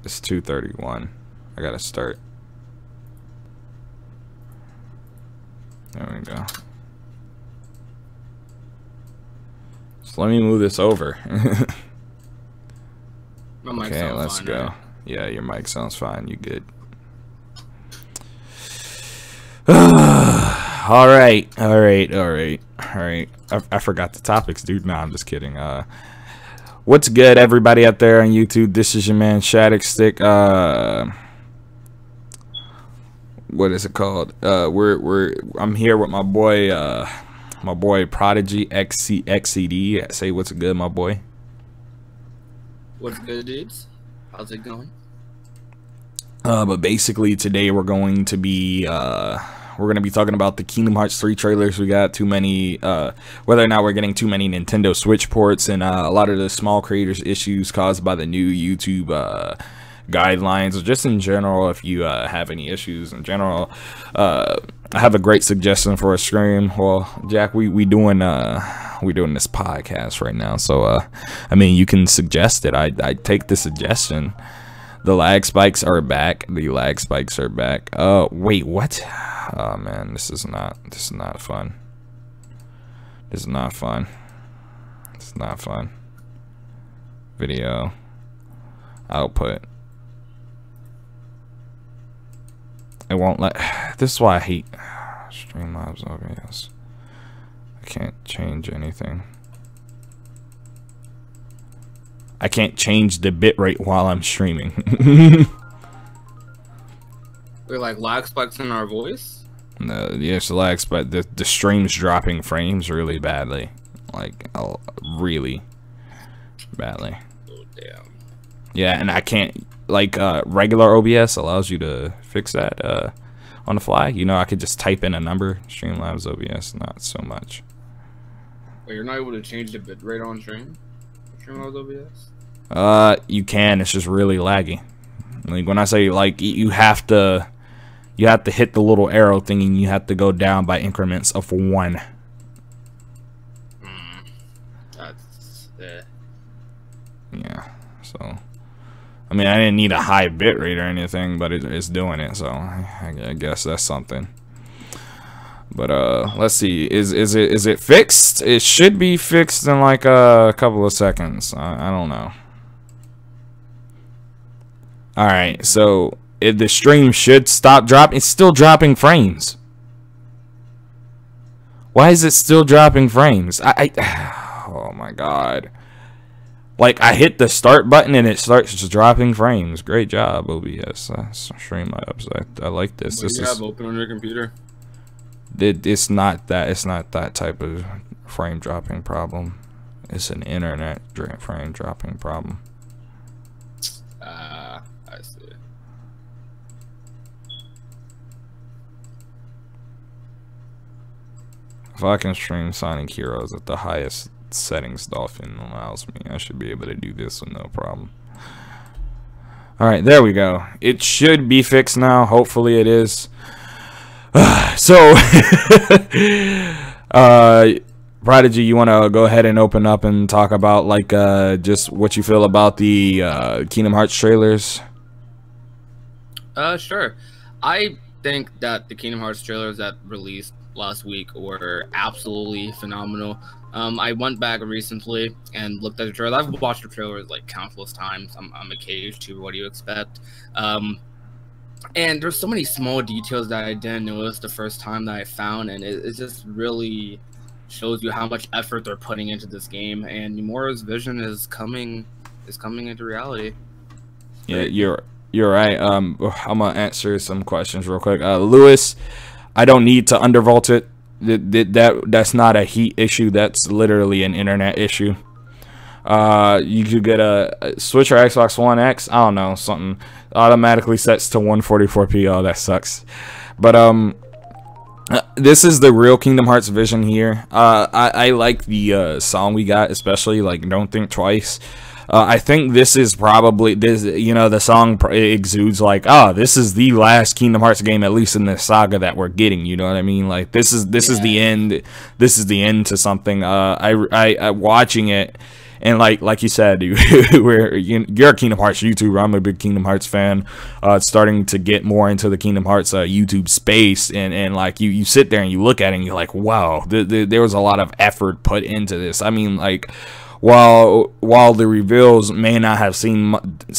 It's 2:31. I gotta start. There we go. So let me move this over. Okay, let's go. Right? Yeah, your mic sounds fine. You good? All right. I forgot the topics, dude. No, I'm just kidding. What's good, everybody out there on YouTube? This is your man Shadic Stick. What is it called? I'm here with my boy Prodigy XCD. Say what's good, my boy. What's good, dudes? How's it going? But basically today we're going to be talking about the Kingdom Hearts 3 trailers. We got too many, whether or not we're getting too many Nintendo Switch ports, and a lot of the small creators issues caused by the new YouTube guidelines, or just in general. If you have any issues in general, I have a great suggestion for a stream. Well, Jack, we doing this podcast right now, so I mean, you can suggest it. I take the suggestion. The lag spikes are back. Oh wait, what? Oh man, this is not fun. This is not fun. Video output. It won't let. This is why I hate Streamlabs OBS. I can't change anything. I can't change the bitrate while I'm streaming. We're like lag spikes in our voice? No, yes, lag spike. The stream's dropping frames really badly. Like, really badly. Oh, damn. Yeah, and I can't, like, regular OBS allows you to fix that on the fly. You know, I could just type in a number. Streamlabs OBS, not so much. Wait, you're not able to change the bitrate on stream? Streamlabs OBS? You can. It's just really laggy. Like, when I say, like, you have to hit the little arrow thing, and you have to go down by increments of 1. That's yeah. So, I mean, I didn't need a high bit rate or anything, but it's doing it. So I guess that's something. But let's see. Is it fixed? It should be fixed in like a couple of seconds. I don't know. All right, so the stream should stop dropping. It's still dropping frames. Why is it still dropping frames? Oh my god. Like, I hit the start button and it starts just dropping frames. Great job, OBS. Streamlabs. I like this. What this do you is have open on your computer? It's not that type of frame dropping problem. It's an internet frame dropping problem. I see. If I can stream Sonic Heroes at the highest settings Dolphin allows me, I should be able to do this with no problem. Alright, there we go. It should be fixed now. Hopefully it is. So, Prodigy, you want to go ahead and open up and talk about, like, just what you feel about the Kingdom Hearts trailers? Sure. I think that the Kingdom Hearts trailers that released last week were absolutely phenomenal. I went back recently and looked at the trailer. I've watched the trailers like countless times. I'm a cage to what do you expect. And there's so many small details that I didn't notice the first time that I found, and it just really shows you how much effort they're putting into this game. And Nomura's vision is coming into reality. Yeah, you're right. I'm gonna answer some questions real quick. Lewis, I don't need to undervolt it. That's not a heat issue. That's literally an internet issue. You could get a Switch or Xbox One X. I don't know, something automatically sets to 144p. Oh, that sucks. But this is the real Kingdom Hearts vision here. I like the song we got, especially like "Don't Think Twice." I think this is probably this. You know, the song exudes like, oh, this is the last Kingdom Hearts game, at least in the saga that we're getting. You know what I mean? Like this is the end. This is the end to something. I watching it. And like you said, you're a Kingdom Hearts YouTuber. I'm a big Kingdom Hearts fan. Starting to get more into the Kingdom Hearts YouTube space, and like you sit there and you look at it and you're like, wow, there was a lot of effort put into this. I mean, like, while the reveals may not have seemed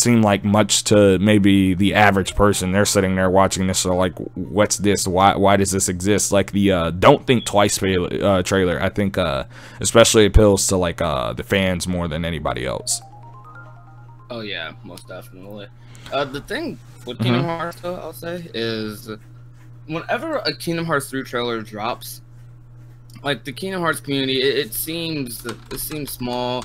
like much to maybe the average person, they're sitting there watching this, so like, what's this? Why does this exist? Like the Don't Think Twice trailer, I think especially appeals to like the fans more than anybody else. Oh yeah, most definitely. The thing with Kingdom Hearts, though, I'll say, is whenever a Kingdom Hearts 3 trailer drops, like the Kingdom Hearts community, it seems small,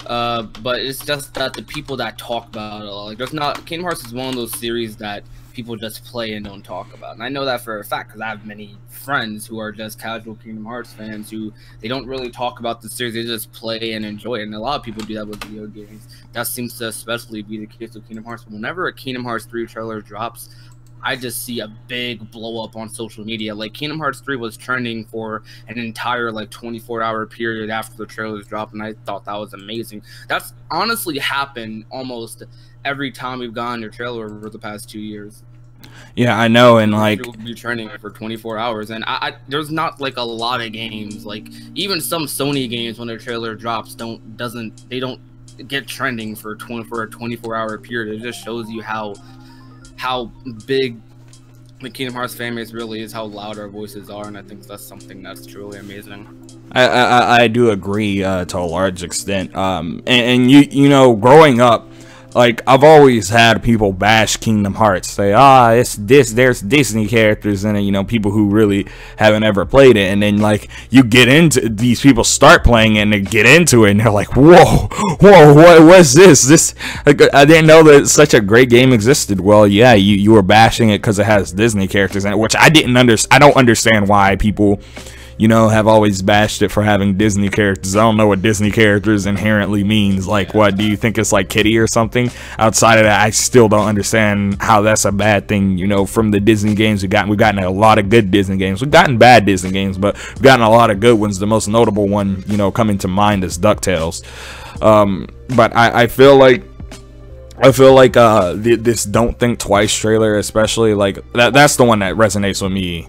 but it's just that the people that talk about it, like, there's not, Kingdom Hearts is one of those series that people just play and don't talk about, and I know that for a fact because I have many friends who are just casual Kingdom Hearts fans who they don't really talk about the series, they just play and enjoy it, and a lot of people do that with video games. That seems to especially be the case with Kingdom Hearts. But whenever a Kingdom Hearts 3 trailer drops, I just see a big blow up on social media. Like Kingdom Hearts 3 was trending for an entire like 24-hour period after the trailers dropped, and I thought that was amazing. That's honestly happened almost every time we've gotten a trailer over the past 2 years. Yeah, I know, and like, it will be trending for 24 hours, and I there's not like a lot of games, like even some Sony games, when their trailer drops, they don't get trending for a 24-hour period. It just shows you how big the Kingdom Hearts fan base really is, how loud our voices are, and I think that's something that's truly amazing. I do agree to a large extent. And you know, growing up, like, I've always had people bash Kingdom Hearts, say, it's this, there's Disney characters in it, you know, people who really haven't ever played it, and then, like, you get into, these people start playing it, and they get into it, and they're like, whoa, what's this, like, I didn't know that such a great game existed. Well, yeah, you were bashing it because it has Disney characters in it, which I don't understand why people, you know, have always bashed it for having Disney characters. I don't know what Disney characters inherently means. Like, what, do you think it's like Kitty or something? Outside of that, I still don't understand how that's a bad thing. You know, from the Disney games we've gotten a lot of good Disney games. We've gotten bad Disney games, but we've gotten a lot of good ones. The most notable one, you know, coming to mind is DuckTales. But I feel like this Don't Think Twice trailer, especially, like, that's the one that resonates with me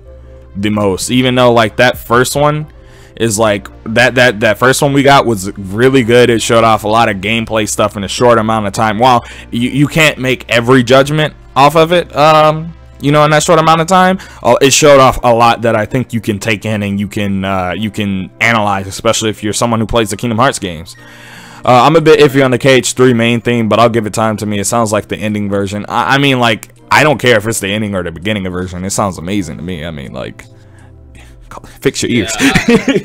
the most, even though like that first one is like that first one we got was really good. It showed off a lot of gameplay stuff in a short amount of time. While you can't make every judgment off of it, you know, in that short amount of time, it showed off a lot that I think you can take in and you can analyze, especially if you're someone who plays the Kingdom Hearts games. I'm a bit iffy on the KH3 main theme, but I'll give it time to me. It sounds like the ending version. I mean, like, I don't care if it's the ending or the beginning of version. It sounds amazing to me. I mean, like, fix your ears.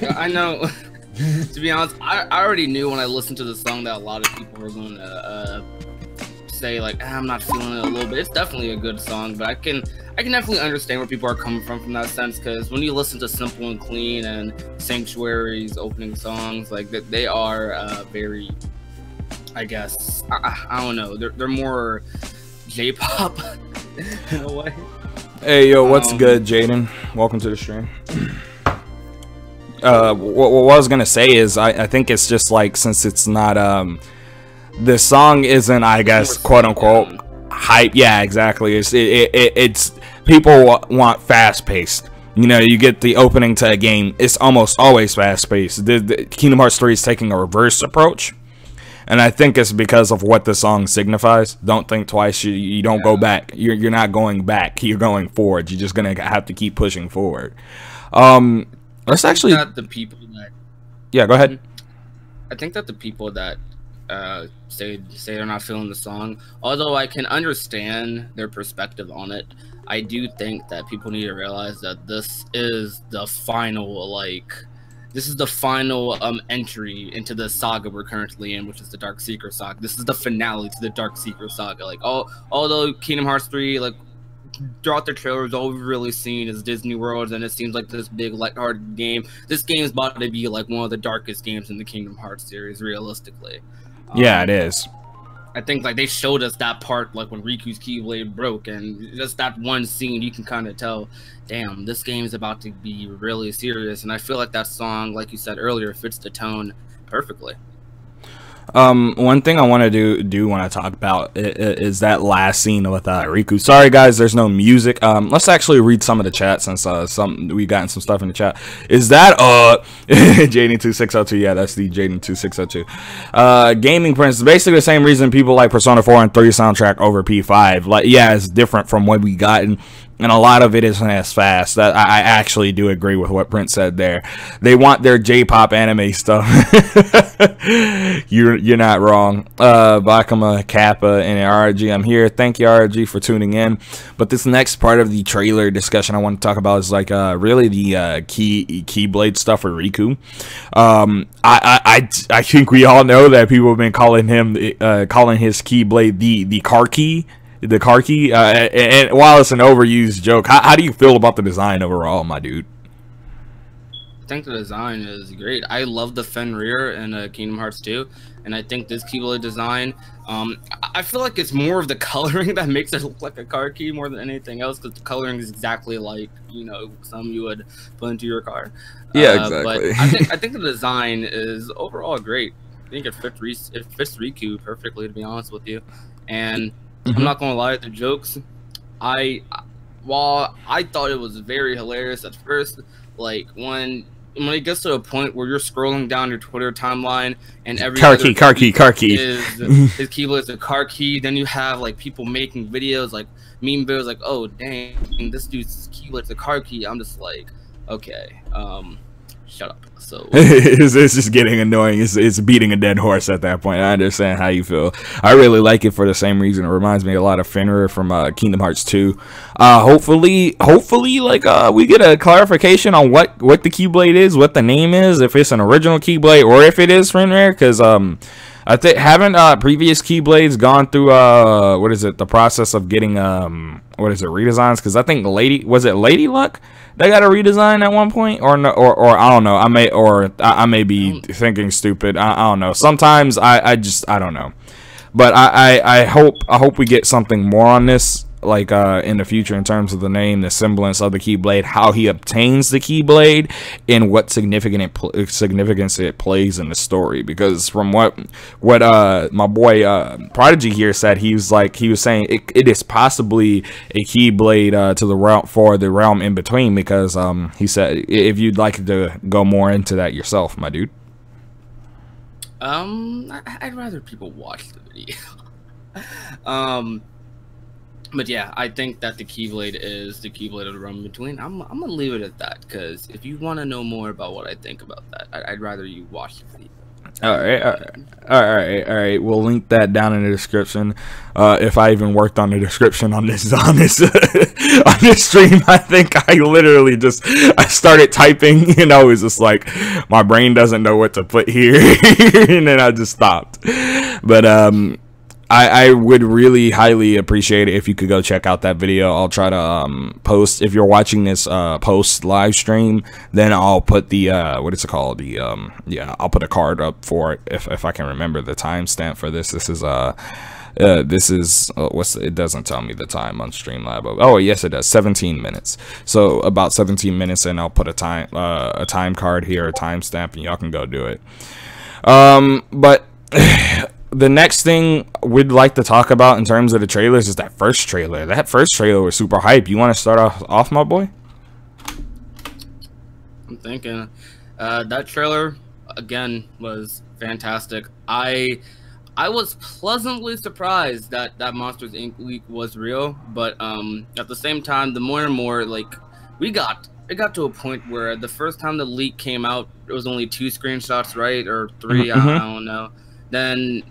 Yeah, I know. To be honest, I already knew when I listened to the song that a lot of people were going to say, like, I'm not feeling it a little bit. It's definitely a good song, but I can definitely understand where people are coming from that sense, because when you listen to Simple and Clean and Sanctuary's opening songs, like, they are very, I guess, I don't know, they're more J-pop in a way. Hey, yo, what's good, Jaden? Welcome to the stream. What I was gonna say is I think it's just like, since it's not the song isn't, I guess, quote unquote hype. Yeah, exactly. It's people want fast paced. You know, you get the opening to a game, it's almost always fast paced. The Kingdom Hearts 3 is taking a reverse approach. And I think it's because of what the song signifies. Don't think twice. You don't go back. You're not going back. You're going forward. You're just gonna have to keep pushing forward. Let's actually. That the people that. Yeah, go ahead. I think that the people that say they're not feeling the song, although I can understand their perspective on it, I do think that people need to realize that this is the final, like. This is the final entry into the saga we're currently in, which is the Dark Seeker saga. This is the finale to the Dark Seeker saga. Like, although Kingdom Hearts 3, like, throughout the trailers, all we've really seen is Disney World, and it seems like this big, lighthearted game. This game is about to be, like, one of the darkest games in the Kingdom Hearts series, realistically. Yeah, it is. I think, like, they showed us that part, like, when Riku's Keyblade broke, and just that one scene, you can kind of tell, damn, this game is about to be really serious. And I feel like that song, like you said earlier, fits the tone perfectly. One thing I want to do want to talk about is that last scene with Riku. Sorry guys, there's no music. Let's actually read some of the chat since we gotten some stuff in the chat. Is that Jaden2602? Yeah, that's the Jaden2602. Gaming Prince, basically the same reason people like Persona 4 and 3 soundtrack over P5. Like, yeah, it's different from what we gotten. And a lot of it isn't as fast. That I actually do agree with what Prince said there. They want their J-pop anime stuff. You're not wrong. Bakama, Kappa, and RG, I'm here. Thank you, RG, for tuning in. But this next part of the trailer discussion I want to talk about is like really the Keyblade stuff for Riku. I think we all know that people have been calling his Keyblade the car key. The car key, and while it's an overused joke, how do you feel about the design overall, my dude? I think the design is great. I love the Fenrir in Kingdom Hearts 2, and I think this Keyblade design, I feel like it's more of the coloring that makes it look like a car key more than anything else, because the coloring is exactly like, you know, some you would put into your car. Yeah, exactly. But I think the design is overall great. I think it fits Riku perfectly, to be honest with you, and I'm not gonna lie, the jokes, while I thought it was very hilarious at first, like when it gets to a point where you're scrolling down your Twitter timeline and every car key is his Keyblade is a car key, then you have like people making videos, like meme videos, like, oh dang, this dude's Keyblade is a car key. I'm just like, okay, shut up. So it's just getting annoying. It's beating a dead horse at that point. I understand how you feel. I really like it for the same reason. It reminds me a lot of Fenrir from Kingdom Hearts 2. Hopefully, like we get a clarification on what the Keyblade is, what the name is, if it's an original Keyblade or if it is Fenrir, because I think haven't previous Keyblades gone through what is it, the process of getting redesigns? Because I think Lady Luck they got a redesign at one point, or no, or I don't know. I may be thinking stupid. I don't know. Sometimes I don't know. But I hope we get something more on this, like in the future, in terms of the name, the semblance of the Keyblade, how he obtains the Keyblade, and what significance it plays in the story. Because from what my boy Prodigy here said, he was saying it is possibly a Keyblade to the realm in between. Because he said, if you'd like to go more into that yourself, my dude. I'd rather people watch the video. But yeah, I think that the Keyblade is the Keyblade of the realm in between. I'm gonna leave it at that, because if you want to know more about what I think about that, I'd rather you watch the video. All right. We'll link that down in the description. If I even worked on the description on this on this stream, I think I literally I started typing, and I was just like, my brain doesn't know what to put here, and then I just stopped. But I would really highly appreciate it if you could go check out that video. I'll try to post, if you're watching this post live stream, then I'll put the what is it called, the I'll put a card up for it if I can remember the timestamp for this. This is it doesn't tell me the time on Streamlab. Oh yes, it does. 17 minutes. So about 17 minutes, and I'll put a time card here, a timestamp, and y'all can go do it. But the next thing we'd like to talk about in terms of the trailers is that first trailer. That first trailer was super hype. You want to start off, my boy? I'm thinking that trailer again was fantastic. I was pleasantly surprised that Monsters Inc. leak was real, but at the same time, the more and more, like, it got to a point where the first time the leak came out, it was only 2 screenshots, right, or 3, I don't know. Then,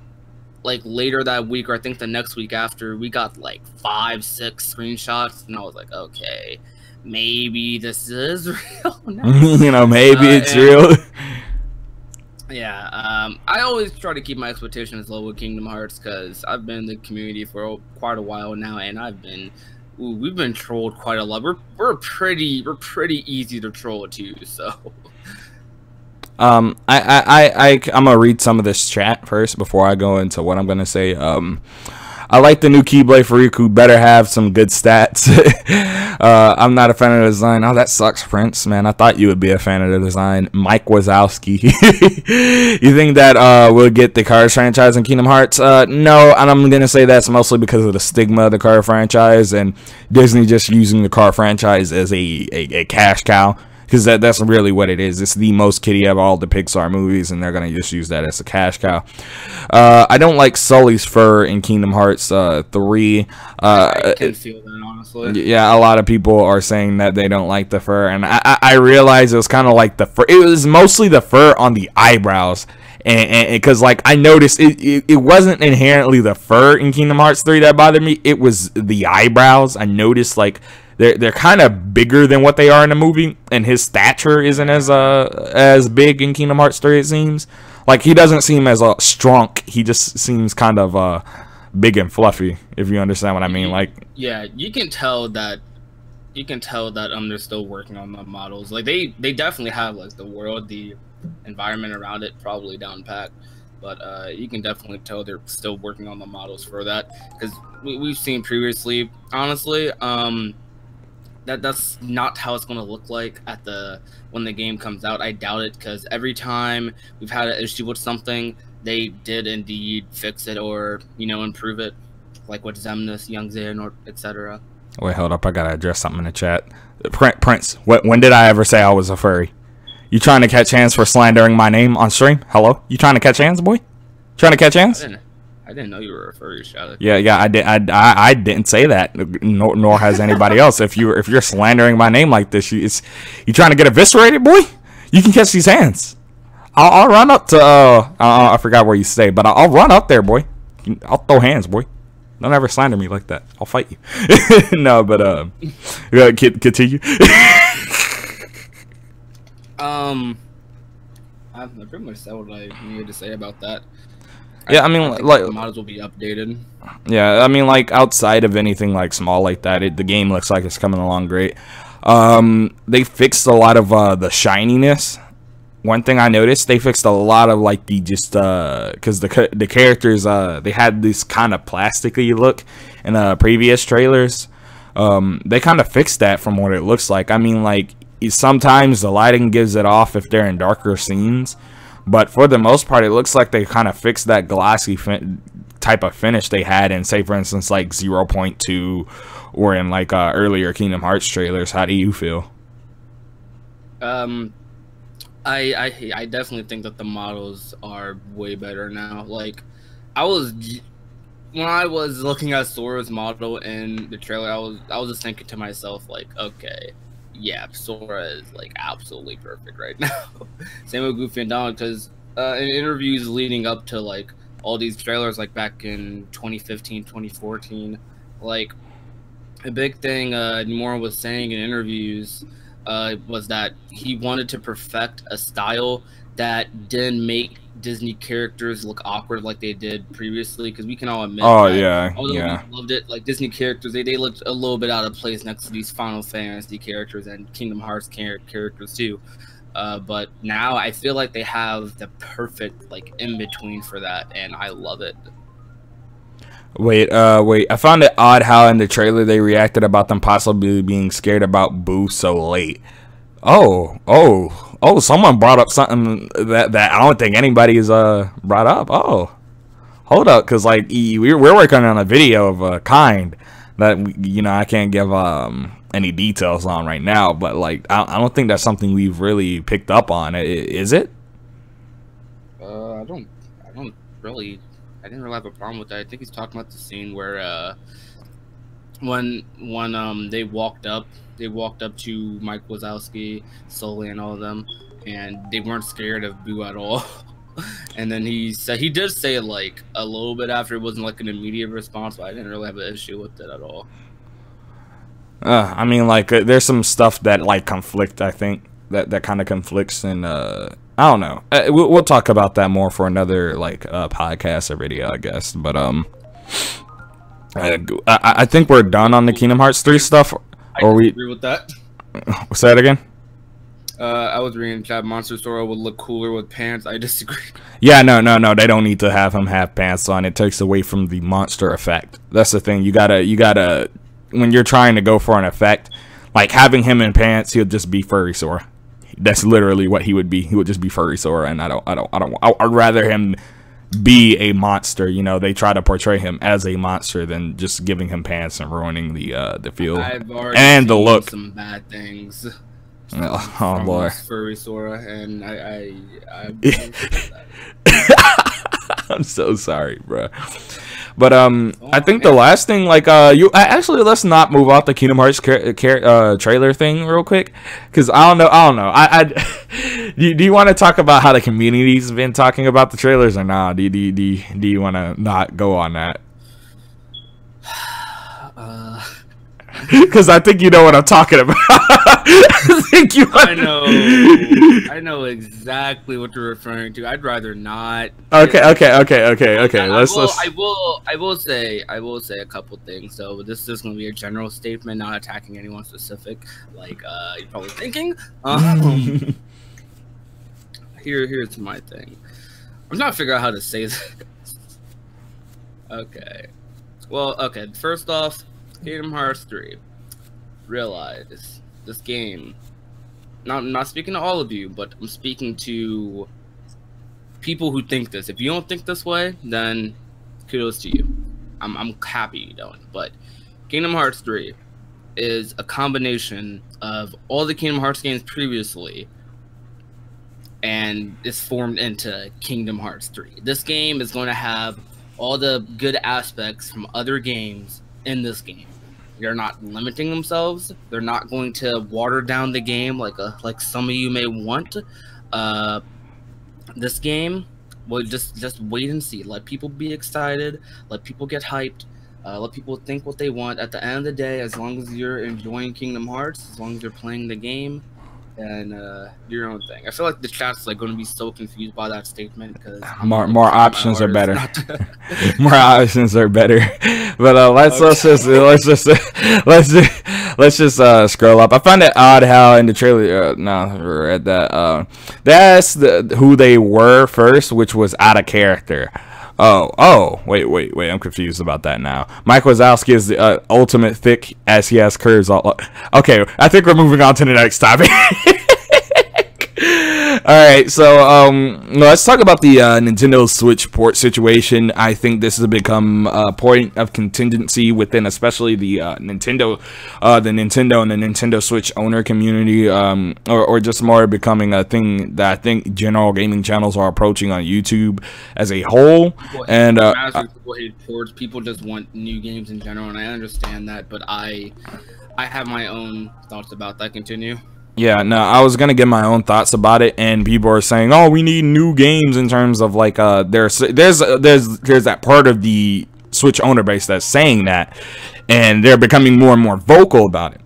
like, later that week, or I think the next week after, we got like 5, 6 screenshots, and I was like, okay, maybe this is real now. You know, maybe it's real. Yeah, I always try to keep my expectations low with Kingdom Hearts, because I've been in the community for quite a while now, and we've been trolled quite a lot. We're pretty easy to troll too, so. I'm gonna read some of this chat first before I go into what I'm gonna say. I like the new Keyblade for Riku. Better have some good stats. I'm not a fan of the design. Oh, that sucks, Prince. Man, I thought you would be a fan of the design. Mike Wazowski. You think that we'll get the Cars franchise in Kingdom Hearts? No, and I'm going to say that's mostly because of the stigma of the car franchise and Disney just using the car franchise as a cash cow. Because that's really what it is. It's the most kiddie of all the Pixar movies, and they're going to just use that as a cash cow. I don't like Sully's fur in Kingdom Hearts 3. I can feel that, honestly. Yeah, a lot of people are saying that they don't like the fur, and I realized it was kind of like the fur. It was mostly the fur on the eyebrows. And because, like, I noticed it wasn't inherently the fur in Kingdom Hearts 3 that bothered me. It was the eyebrows. I noticed, like, they're kind of bigger than what they are in the movie, and his stature isn't as big in Kingdom Hearts 3, it seems. Like, he doesn't seem as strong. He just seems kind of big and fluffy, if you understand what I mean. Like, yeah, you can tell that they're still working on the models. Like, they definitely have, like, the world, the environment around it probably down packed, but you can definitely tell they're still working on the models for that, because we've seen previously, honestly, that's not how it's going to look like when the game comes out. I doubt it, because every time we've had an issue with something, they did indeed fix it or, you know, improve it, like with Xemnas, Young Xehanort, etc. Wait, hold up, I gotta address something in the chat. Prince, when did I ever say I was a furry? You trying to catch hands for slandering my name on stream? Hello? You trying to catch hands, boy? Trying to catch hands? I didn't know you were a furry, Shadic. Yeah, I didn't say that, nor has anybody else. If you're slandering my name like this, you trying to get eviscerated, boy? You can catch these hands. I'll run up to I forgot where you stay, but I'll run up there, boy. I'll throw hands, boy. Don't ever slander me like that. I'll fight you. No, but continue. I pretty much said what I needed to say about that. Yeah, I mean, like, the models will be updated. Yeah, I mean, like, outside of anything like small like that, the game looks like it's coming along great. They fixed a lot of the shininess. One thing I noticed, they fixed a lot of like the just because the characters they had this kind of plasticky look in previous trailers. They kind of fixed that from what it looks like. I mean, like, sometimes the lighting gives it off if they're in darker scenes. But for the most part, it looks like they kind of fixed that glossy type of finish they had in, say, for instance, like 0.2 or in like earlier Kingdom Hearts trailers. How do you feel? I definitely think that the models are way better now. Like, when I was looking at Sora's model in the trailer, I was just thinking to myself, like, okay, yeah, Sora is like absolutely perfect right now. Same with Goofy and Donald, because in interviews leading up to like all these trailers, like back in 2015, 2014, like a big thing Nomura was saying in interviews was that he wanted to perfect a style that didn't make Disney characters look awkward like they did previously, because we can all admit although we loved it, like Disney characters, they looked a little bit out of place next to these Final Fantasy characters and Kingdom Hearts characters too. But now I feel like they have the perfect like in between for that, and I love it. Wait, I found it odd how in the trailer they reacted about them possibly being scared about Boo so late. Oh, someone brought up something that I don't think anybody's brought up. Oh, hold up, because like we're working on a video of a kind that I can't give any details on right now, but like I don't think that's something we've really picked up on. Is it? I didn't really have a problem with that. I think he's talking about the scene where when they walked up to Mike Wazowski, Sully, and all of them, and they weren't scared of Boo at all. And then he did say like a little bit after, it wasn't like an immediate response, but I didn't really have an issue with it at all. I mean, like there's some stuff that like conflict. I think that kind of conflicts, and I don't know. We'll talk about that more for another like podcast or video, I guess. But I think we're done on the Kingdom Hearts 3 stuff. I agree with that. Say that again. I was reading chat. Monster Sora would look cooler with pants. I disagree. Yeah, no. They don't need to have him have pants on. It takes away from the monster effect. That's the thing. You gotta. When you're trying to go for an effect, like having him in pants, he'll just be furry Sora. That's literally what he would be. He would just be furry Sora, and I'd rather him be a monster. You know, they try to portray him as a monster than just giving him pants and ruining the feel and the look. Some bad things. Oh Lord, furry Sora, and I'm so sorry, bro. But I think the last thing, like, actually, let's not move off the Kingdom Hearts trailer thing real quick, because I don't know. Do you want to talk about how the community's been talking about the trailers, or nah? Do you want to not go on that? Because I think you know what I'm talking about. I know exactly what you're referring to. I'd rather not. Okay. I will say a couple things. So this is going to be a general statement, not attacking anyone specific, like you're probably thinking. Here's my thing. I'm trying to figure out how to say this. Okay. Well, okay. First off, Kingdom Hearts 3. Realize this game. I'm not speaking to all of you, but I'm speaking to people who think this. If you don't think this way, then kudos to you. I'm happy you don't. But Kingdom Hearts 3 is a combination of all the Kingdom Hearts games previously, and it's formed into Kingdom Hearts 3. This game is going to have all the good aspects from other games in this game. They're not limiting themselves. They're not going to water down the game like some of you may want. This game, well, just wait and see. Let people be excited. Let people get hyped. Let people think what they want. At the end of the day, as long as you're enjoying Kingdom Hearts, as long as you're playing the game, and do your own thing. I feel like the chat's like going to be so confused by that statement because more options are better. More options are better. But let's just scroll up. I found it odd how in the trailer. No, read that. That's who they were first, which was out of character. Oh, wait, I'm confused about that now. Mike Wazowski is the ultimate thick as he has curves all. Okay, I think we're moving on to the next topic. Alright, so let's talk about the Nintendo Switch port situation. I think this has become a point of contingency within especially the Nintendo and the Nintendo Switch owner community, or just more becoming a thing that I think general gaming channels are approaching on YouTube as a whole. People hate ports. People just want new games in general, and I understand that, but I have my own thoughts about that. Continue. Yeah, no, I was gonna give my own thoughts about it, and people are saying, "Oh, we need new games." In terms of like, there's that part of the Switch owner base that's saying that, and they're becoming more and more vocal about it.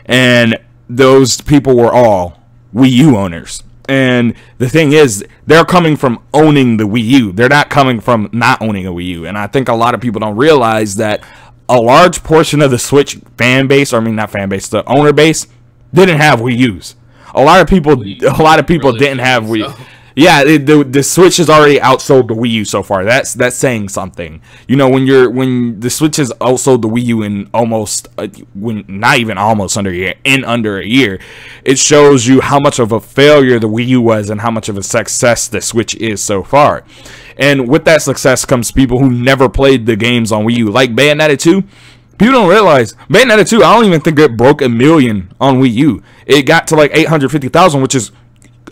And those people were all Wii U owners. And the thing is, they're coming from owning the Wii U. They're not coming from not owning a Wii U. And I think a lot of people don't realize that a large portion of the Switch fan base, or I mean not fan base, the owner base, didn't have Wii U's. A lot of people really didn't have Wii. So. Yeah, the Switch has already outsold the Wii U so far. That's saying something. You know, when the Switch has outsold the Wii U in almost not even almost under a year, it shows you how much of a failure the Wii U was and how much of a success the Switch is so far. And with that success comes people who never played the games on Wii U, like Bayonetta 2. People don't realize Bayonetta 2, I don't even think it broke 1 million on Wii U. It got to like 850,000, which is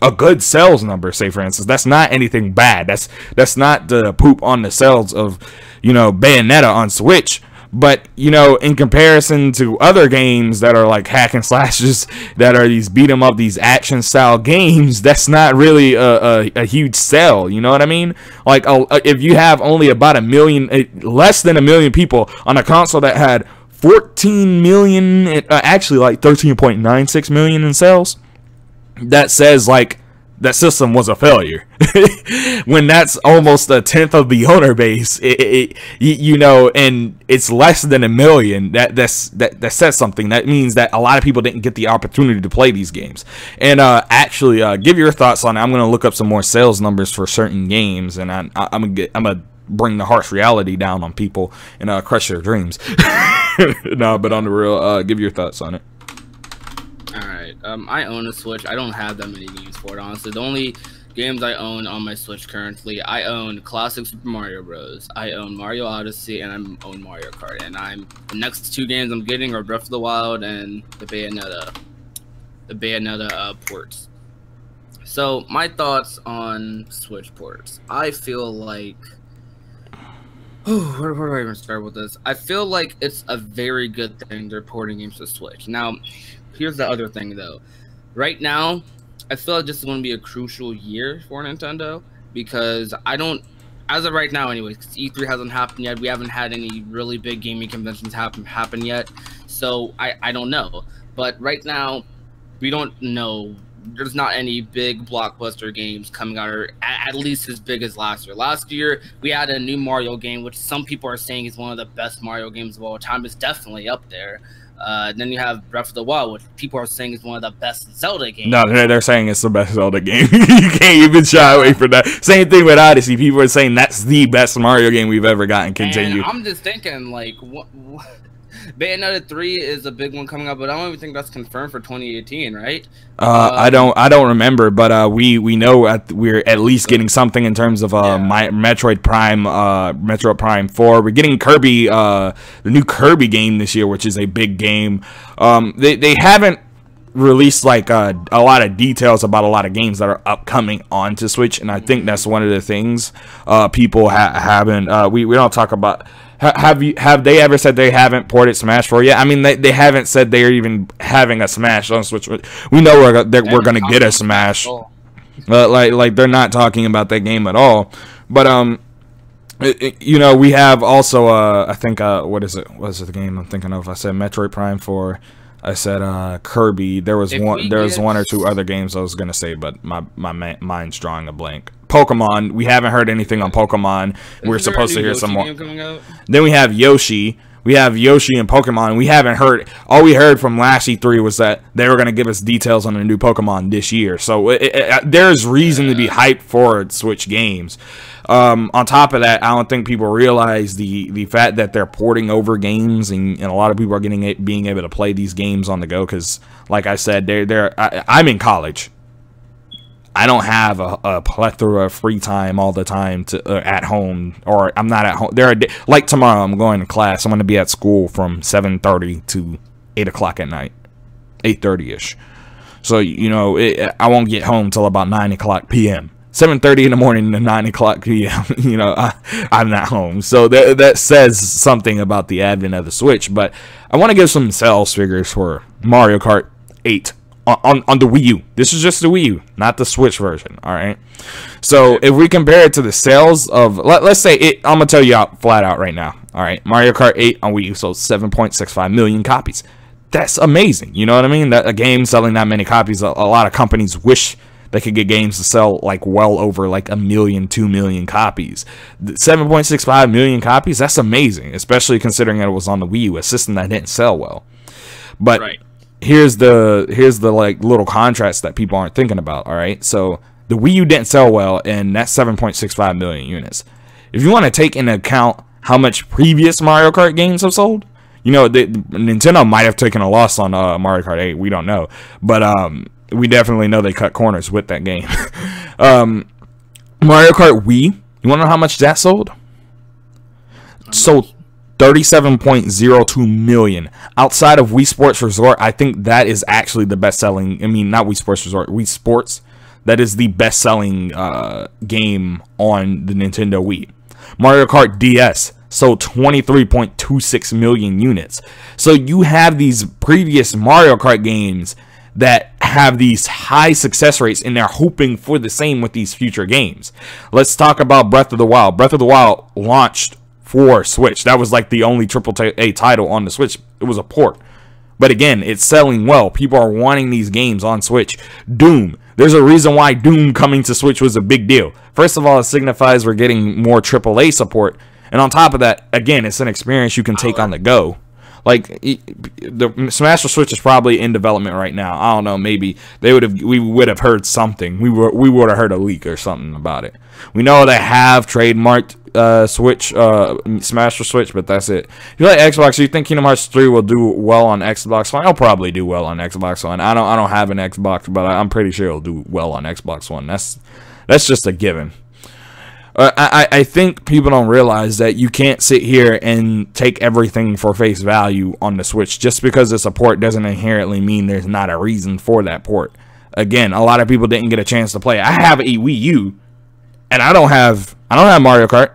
a good sales number, say for instance. That's not anything bad. That's not the poop on the sales of, you know, Bayonetta on Switch. But, you know, in comparison to other games that are like hack and slashes, that are these beat 'em up, these action style games, that's not really a huge sell. You know what I mean? Like, if you have only about 1 million, less than 1 million people on a console that had 14 million, actually like 13.96 million in sales, that says like that system was a failure. When that's almost a tenth of the owner base, you know, and it's less than 1 million, that says something. That means that a lot of people didn't get the opportunity to play these games. And actually, give your thoughts on it. I'm gonna look up some more sales numbers for certain games, and I'm gonna bring the harsh reality down on people and crush their dreams. No, but on the real, give your thoughts on it. Alright, I own a Switch. I don't have that many games for it, honestly. The only games I own on my Switch currently, I own Classic Super Mario Bros. I own Mario Odyssey, and I own Mario Kart. And the next 2 games I'm getting are Breath of the Wild and the Bayonetta ports. So, my thoughts on Switch ports. I feel like... where do I even start with this? I feel like it's a very good thing they're porting games to Switch. Now, here's the other thing, though. Right now, I feel like this is going to be a crucial year for Nintendo, because as of right now anyways, because E3 hasn't happened yet, we haven't had any really big gaming conventions happen yet, so I don't know. But right now, we don't know. There's not any big blockbuster games coming out, or at least as big as last year. Last year, we had a new Mario game, which some people are saying is one of the best Mario games of all time. It's definitely up there. Then you have Breath of the Wild, which people are saying is one of the best Zelda games. No, they're saying it's the best Zelda game. You can't even shy away from that. Same thing with Odyssey. People are saying that's the best Mario game we've ever gotten. Continue. And I'm just thinking, like, what Bayonetta 3 is a big one coming up, but I don't even think that's confirmed for 2018, right? I don't remember, but we know we're at least getting something in terms of Metroid Prime 4. We're getting Kirby, the new Kirby game this year, which is a big game. They haven't released like a lot of details about a lot of games that are upcoming onto Switch, and I think that's one of the things people haven't. We don't talk about. Have they ever said they haven't ported Smash 4 yet? I mean, they haven't said they're even having a Smash on Switch. We know we're gonna get a Smash. Like they're not talking about that game at all. But you know, we have also I think what is it the game I'm thinking of? I said Metroid Prime 4. I said Kirby. There was one or two other games I was gonna say, but my mind's drawing a blank. Pokemon. We haven't heard anything on Pokemon. We're supposed to hear some more. Then we have Yoshi. We have Yoshi and Pokemon. We haven't heard. All we heard from last E3 was that they were going to give us details on the new Pokemon this year. So there's reason to be hyped for Switch games. On top of that, I don't think people realize the fact that they're porting over games, and a lot of people are being able to play these games on the go. Because, like I said, I'm in college. I don't have a plethora of free time all the time at home, or I'm not at home. Like tomorrow, I'm going to class. I'm going to be at school from 7:30 to 8 o'clock at night, 8:30ish. So, you know, I won't get home till about 9 o'clock p.m. 7:30 in the morning to 9 o'clock p.m. You know, I'm not home. So that says something about the advent of the Switch. But I want to give some sales figures for Mario Kart 8. On the Wii U. This is just the Wii U, not the Switch version, alright? So, if we compare it to the sales of, let's say, I'm going to tell you flat out right now, alright? Mario Kart 8 on Wii U sold 7.65 million copies. That's amazing, you know what I mean? That a game selling that many copies, a lot of companies wish they could get games to sell, like, well over, like, 1 million, 2 million copies. 7.65 million copies, that's amazing, especially considering that it was on the Wii U, a system that didn't sell well. But... right. Here's the like little contrast that people aren't thinking about. All right, so the Wii U didn't sell well, and that's 7.65 million units. If you want to take into account how much previous Mario Kart games have sold, you know, Nintendo might have taken a loss on Mario Kart 8. We don't know, but we definitely know they cut corners with that game. Mario Kart Wii. You want to know how much that sold? Sold 37.02 million. Outside of Wii Sports Resort, I think that is actually the best selling. I mean, not Wii Sports Resort, Wii Sports. That is the best selling game on the Nintendo Wii. Mario Kart DS sold 23.26 million units. So you have these previous Mario Kart games that have these high success rates, and they're hoping for the same with these future games. Let's talk about Breath of the Wild. Breath of the Wild launched for Switch. That was like the only AAA title on the Switch. It was a port. But again, it's selling well. People are wanting these games on Switch. Doom. There's a reason why Doom coming to Switch was a big deal. First of all, it signifies we're getting more AAA support. And on top of that, again, it's an experience you can take on the go. Like, the Smash for Switch is probably in development right now. I don't know, maybe we would have heard something. We would have heard a leak or something about it. We know they have trademarked Smash for Switch, but that's it. If you like Xbox, you think Kingdom Hearts 3 will do well on Xbox One? I'll probably do well on Xbox One. I don't have an Xbox, but I'm pretty sure it'll do well on Xbox One. That's just a given. I think people don't realize that you can't sit here and take everything for face value on the Switch. Just because it's a port doesn't inherently mean there's not a reason for that port. Again, a lot of people didn't get a chance to play. I have a Wii U, and I don't have Mario Kart.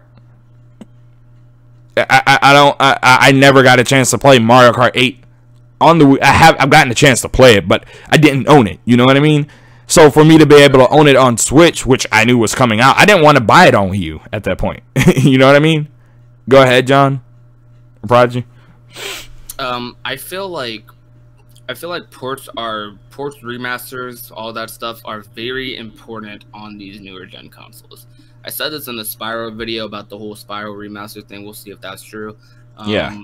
I never got a chance to play Mario Kart 8 on the Wii. I've gotten a chance to play it, but I didn't own it. You know what I mean? So for me to be able to own it on Switch, which I knew was coming out, I didn't want to buy it on Wii U at that point. You know what I mean? Go ahead, John. Prodigy. I feel like ports, remasters, all that stuff are very important on these newer gen consoles. I said this in the Spyro video about the whole Spyro remaster thing. We'll see if that's true. Yeah.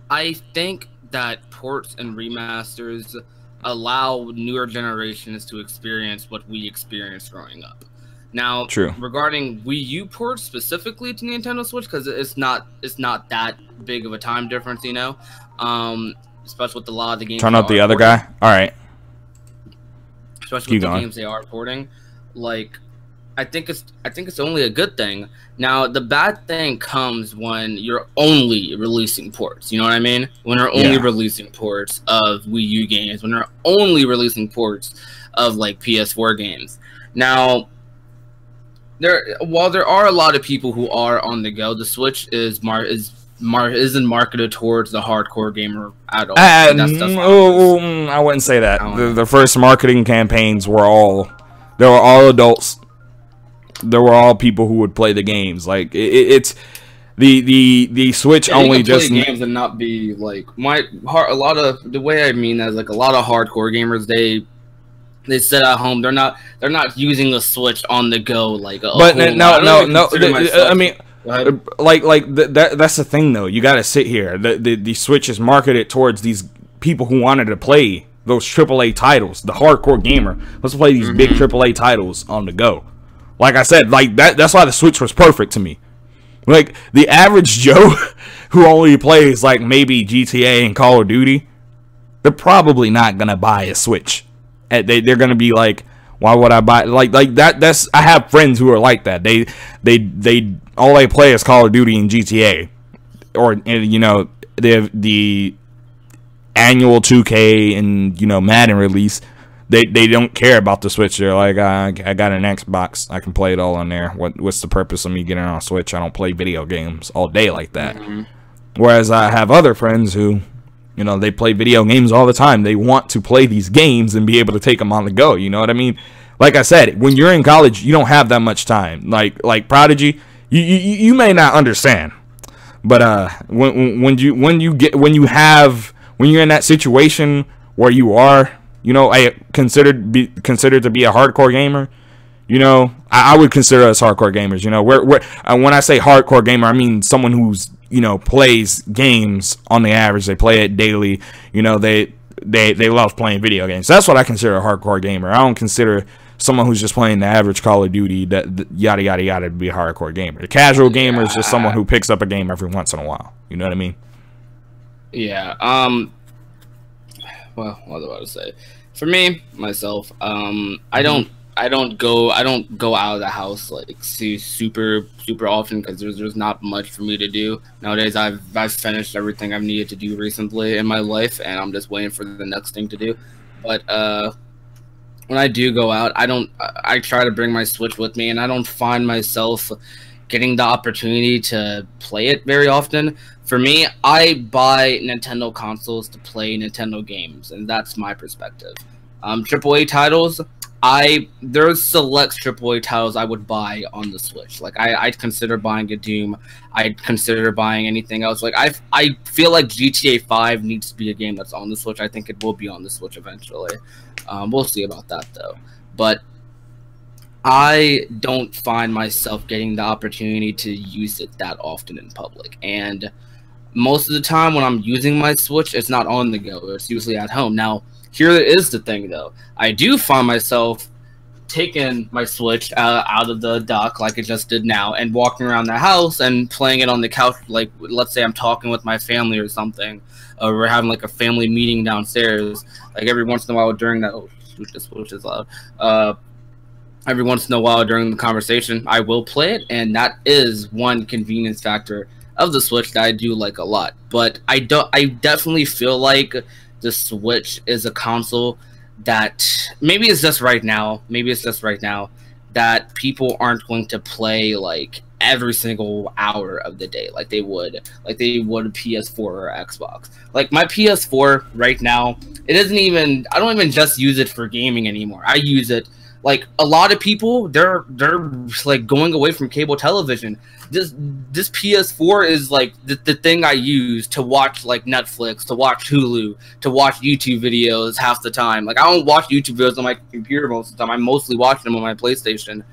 I think that ports and remasters allow newer generations to experience what we experienced growing up. Now, true. Regarding Wii U ports specifically to Nintendo Switch, because it's not that big of a time difference, you know. Especially with a lot of the games. Turn up the other guy. All right. Especially with the games they are porting, like, I think it's only a good thing. Now, the bad thing comes when you're only releasing ports. You know what I mean? When you're only releasing ports of Wii U games. When you're only releasing ports of like PS4 games. Now, while there are a lot of people who are on the go, the Switch isn't marketed towards the hardcore gamer at all. I wouldn't say that. The first marketing campaigns were all adults. There were all people who would play the games. Like it's the Switch only just play games and not be like a lot of the way I mean that is like a lot of hardcore gamers they sit at home. They're not using the Switch on the go like. But no. I mean. That's the thing though. You gotta sit here. The Switch is marketed towards these people who wanted to play those AAA titles. The hardcore gamer. Let's play these big AAA titles on the go. Like I said, like that's why the Switch was perfect to me. Like the average Joe who only plays like maybe GTA and Call of Duty, they're probably not gonna buy a Switch. They're gonna be like, why would I buy like that? That's I have friends who are like that. They all they play is Call of Duty and GTA, or you know the annual 2K and Madden release. They don't care about the Switch. They're like, I got an Xbox, I can play it all on there. What's the purpose of me getting on a Switch? I don't play video games all day like that. Whereas I have other friends who, they play video games all the time. They want to play these games and be able to take them on the go. You know what I mean? Like I said, when you're in college, you don't have that much time. Like Prodigy, you may not understand, but when you're in that situation where you are, I considered to be a hardcore gamer. I would consider us hardcore gamers. When I say hardcore gamer, I mean someone who's plays games on the average. They play it daily. They love playing video games. That's what I consider a hardcore gamer. I don't consider someone who's just playing the average Call of Duty that yada yada yada to be a hardcore gamer. The casual gamer is just someone who picks up a game every once in a while. You know what I mean? Yeah. Well, what was I about to say? For me, myself, I don't go out of the house like super often because there's not much for me to do nowadays. I've finished everything I've needed to do recently in my life, and I'm just waiting for the next thing to do. But when I do go out, I try to bring my Switch with me, and I don't find myself getting the opportunity to play it very often. For me, I buy Nintendo consoles to play Nintendo games, and that's my perspective. AAA titles, there's select AAA titles I would buy on the Switch. Like I'd consider buying a Doom. I'd consider buying anything else. Like I feel like GTA 5 needs to be a game that's on the Switch. I think it will be on the Switch eventually. We'll see about that though. But I don't find myself getting the opportunity to use it that often in public. And most of the time when I'm using my Switch, it's not on the go. It's usually at home. Now, here is the thing, though. I do find myself taking my Switch out of the dock, like I just did now, and walking around the house and playing it on the couch. Like, let's say I'm talking with my family or something, or we're having like a family meeting downstairs. Like every once in a while during that. Oh, shoot, this Switch is loud. Every once in a while during the conversation, I will play it, and that is one convenience factor of the Switch that I do like a lot. But I definitely feel like the Switch is a console that maybe it's just right now that people aren't going to play like every single hour of the day like they would a PS4 or Xbox. Like my PS4 right now, I don't even just use it for gaming anymore. I use it like a lot of people, they're like going away from cable television. This PS4 is like the thing I use to watch like Netflix, to watch Hulu, to watch YouTube videos half the time. Like I don't watch YouTube videos on my computer most of the time. I mostly watch them on my PlayStation.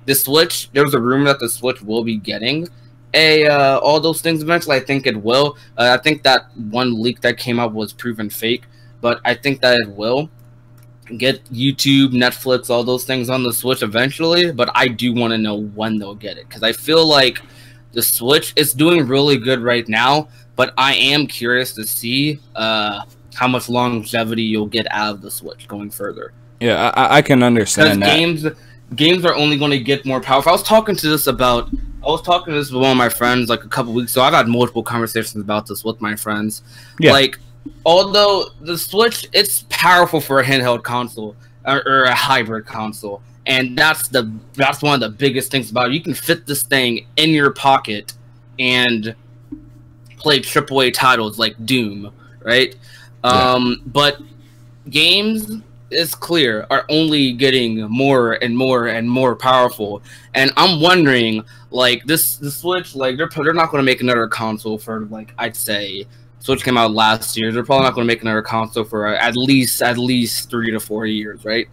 The Switch, there's a rumor that the Switch will be getting all those things eventually. I think it will. I think that one leak that came out was proven fake, but I think that it will get YouTube, Netflix, all those things on the Switch eventually. But I do want to know when they'll get it, because I feel like the Switch is doing really good right now, but I am curious to see how much longevity you'll get out of the Switch going further. Yeah, I can understand that. Games are only going to get more powerful. I was talking to this with one of my friends like a couple weeks ago. I've had multiple conversations about this with my friends. Yeah. Like, although the Switch, it's powerful for a handheld console or a hybrid console, and that's one of the biggest things about it. You can fit this thing in your pocket and play AAA titles like Doom, right? Yeah. But games, it's clear, are only getting more and more and more powerful, and I'm wondering, like the Switch, like they're not going to make another console for, like, I'd say Switch came out last year. They're probably not going to make another console for at least 3 to 4 years, right?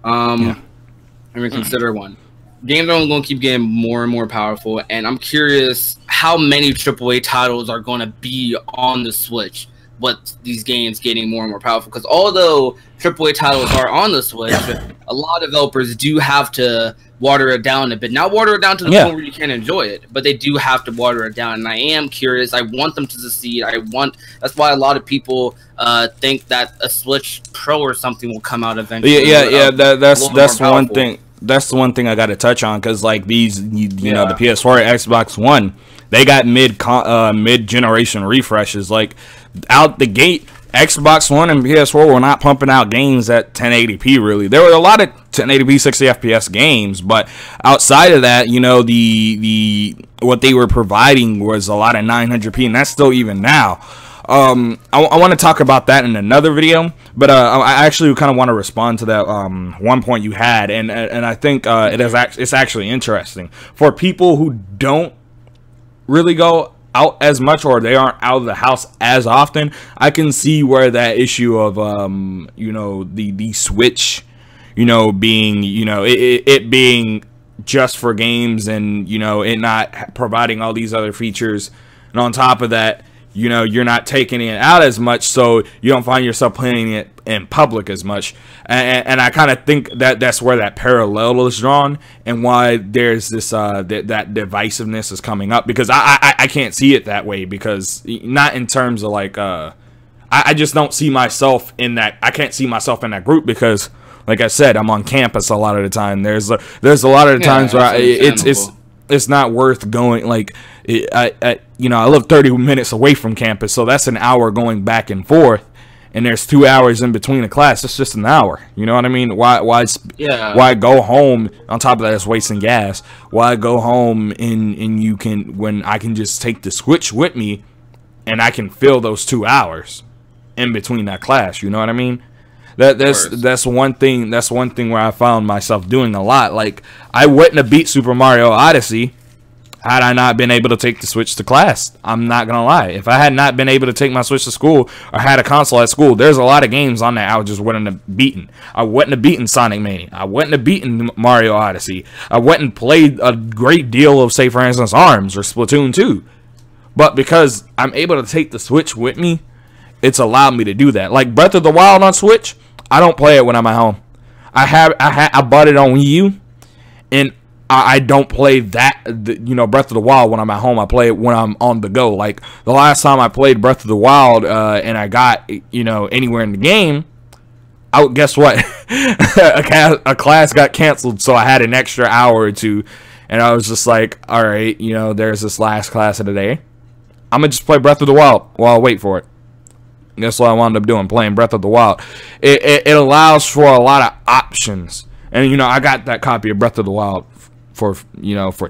I mean, consider one. Games are only going to keep getting more and more powerful, and I'm curious how many AAA titles are going to be on the Switch with these games getting more and more powerful. Because although AAA titles are on the Switch, a lot of developers do have to water it down a bit. Not water it down to the point where you can't enjoy it, but they do have to water it down. And I am curious. I want them to succeed. That's why a lot of people think that a Switch Pro or something will come out eventually. That's one thing. That's the one thing I got to touch on, because like these, you know, the PS4 and Xbox One, they got mid-generation refreshes. Like out the gate, Xbox One and PS4 were not pumping out games at 1080p. Really, there were a lot of 1080p 60 FPS games, but outside of that, you know, the what they were providing was a lot of 900p, and that's still even now. I want to talk about that in another video, but I actually kind of want to respond to that one point you had, and I think it's actually interesting for people who don't really go out as much, or they aren't out of the house as often. I can see where that issue of you know, the Switch, you know, being, you know, it being just for games, and you know, it not providing all these other features, and on top of that, you know, you're not taking it out as much, so you don't find yourself playing it in public as much. And I kind of think that that's where that parallel is drawn, and why there's this that divisiveness is coming up, because I can't see it that way, because not in terms of like I just don't see myself in that. I can't see myself in that group, because like I said, I'm on campus a lot of the time. There's a lot of the times where it's not worth going. Like you know, I live 30 minutes away from campus, so that's an hour going back and forth, and there's 2 hours in between a class. It's just an hour. You know what I mean? Why go home? On top of that, it's wasting gas. Why go home when I can just take the Switch with me, and I can fill those 2 hours in between that class? You know what I mean? That's one thing. That's one thing where I found myself doing a lot. Like, I wouldn't have beat Super Mario Odyssey had I not been able to take the Switch to class. I'm not gonna lie. If I had not been able to take my Switch to school or had a console at school, there's a lot of games on there I just wouldn't have beaten. I wouldn't have beaten Sonic Mania. I wouldn't have beaten Mario Odyssey. I wouldn't played a great deal of, say, for instance, ARMS or Splatoon 2. But because I'm able to take the Switch with me, it's allowed me to do that. Like Breath of the Wild on Switch, I don't play it when I'm at home. I bought it on Wii U, and I don't play that, Breath of the Wild when I'm at home. I play it when I'm on the go. Like the last time I played Breath of the Wild, and I got, anywhere in the game, guess what? a class got canceled, so I had an extra hour or two, and I was just like, all right, there's this last class of the day. I'm gonna just play Breath of the Wild while I wait for it. That's what I wound up doing, playing Breath of the Wild. It allows for a lot of options, and I got that copy of Breath of the Wild for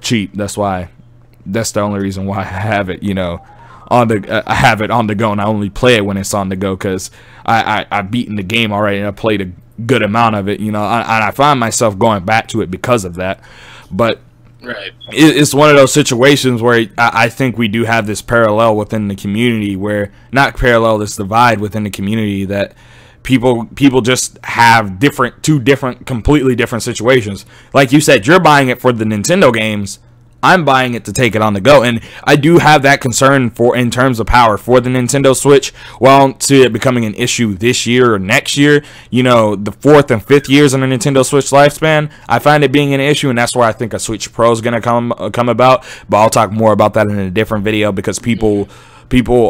cheap. That's the only reason why I have it, I have it on the go, and I only play it when it's on the go because I've beaten the game already and I played a good amount of it, and I find myself going back to it because of that. But right, it's one of those situations where I think we do have this parallel within the community, where not parallel, this divide within the community, that people just have two completely different situations. Like you said, you're buying it for the Nintendo games. I'm buying it to take it on the go, and I do have that concern in terms of power for the Nintendo Switch. Well, I don't see it becoming an issue this year or next year. The 4th and 5th years in the Nintendo Switch lifespan, I find it being an issue, and that's where I think a Switch Pro is going to come about. But I'll talk more about that in a different video, because people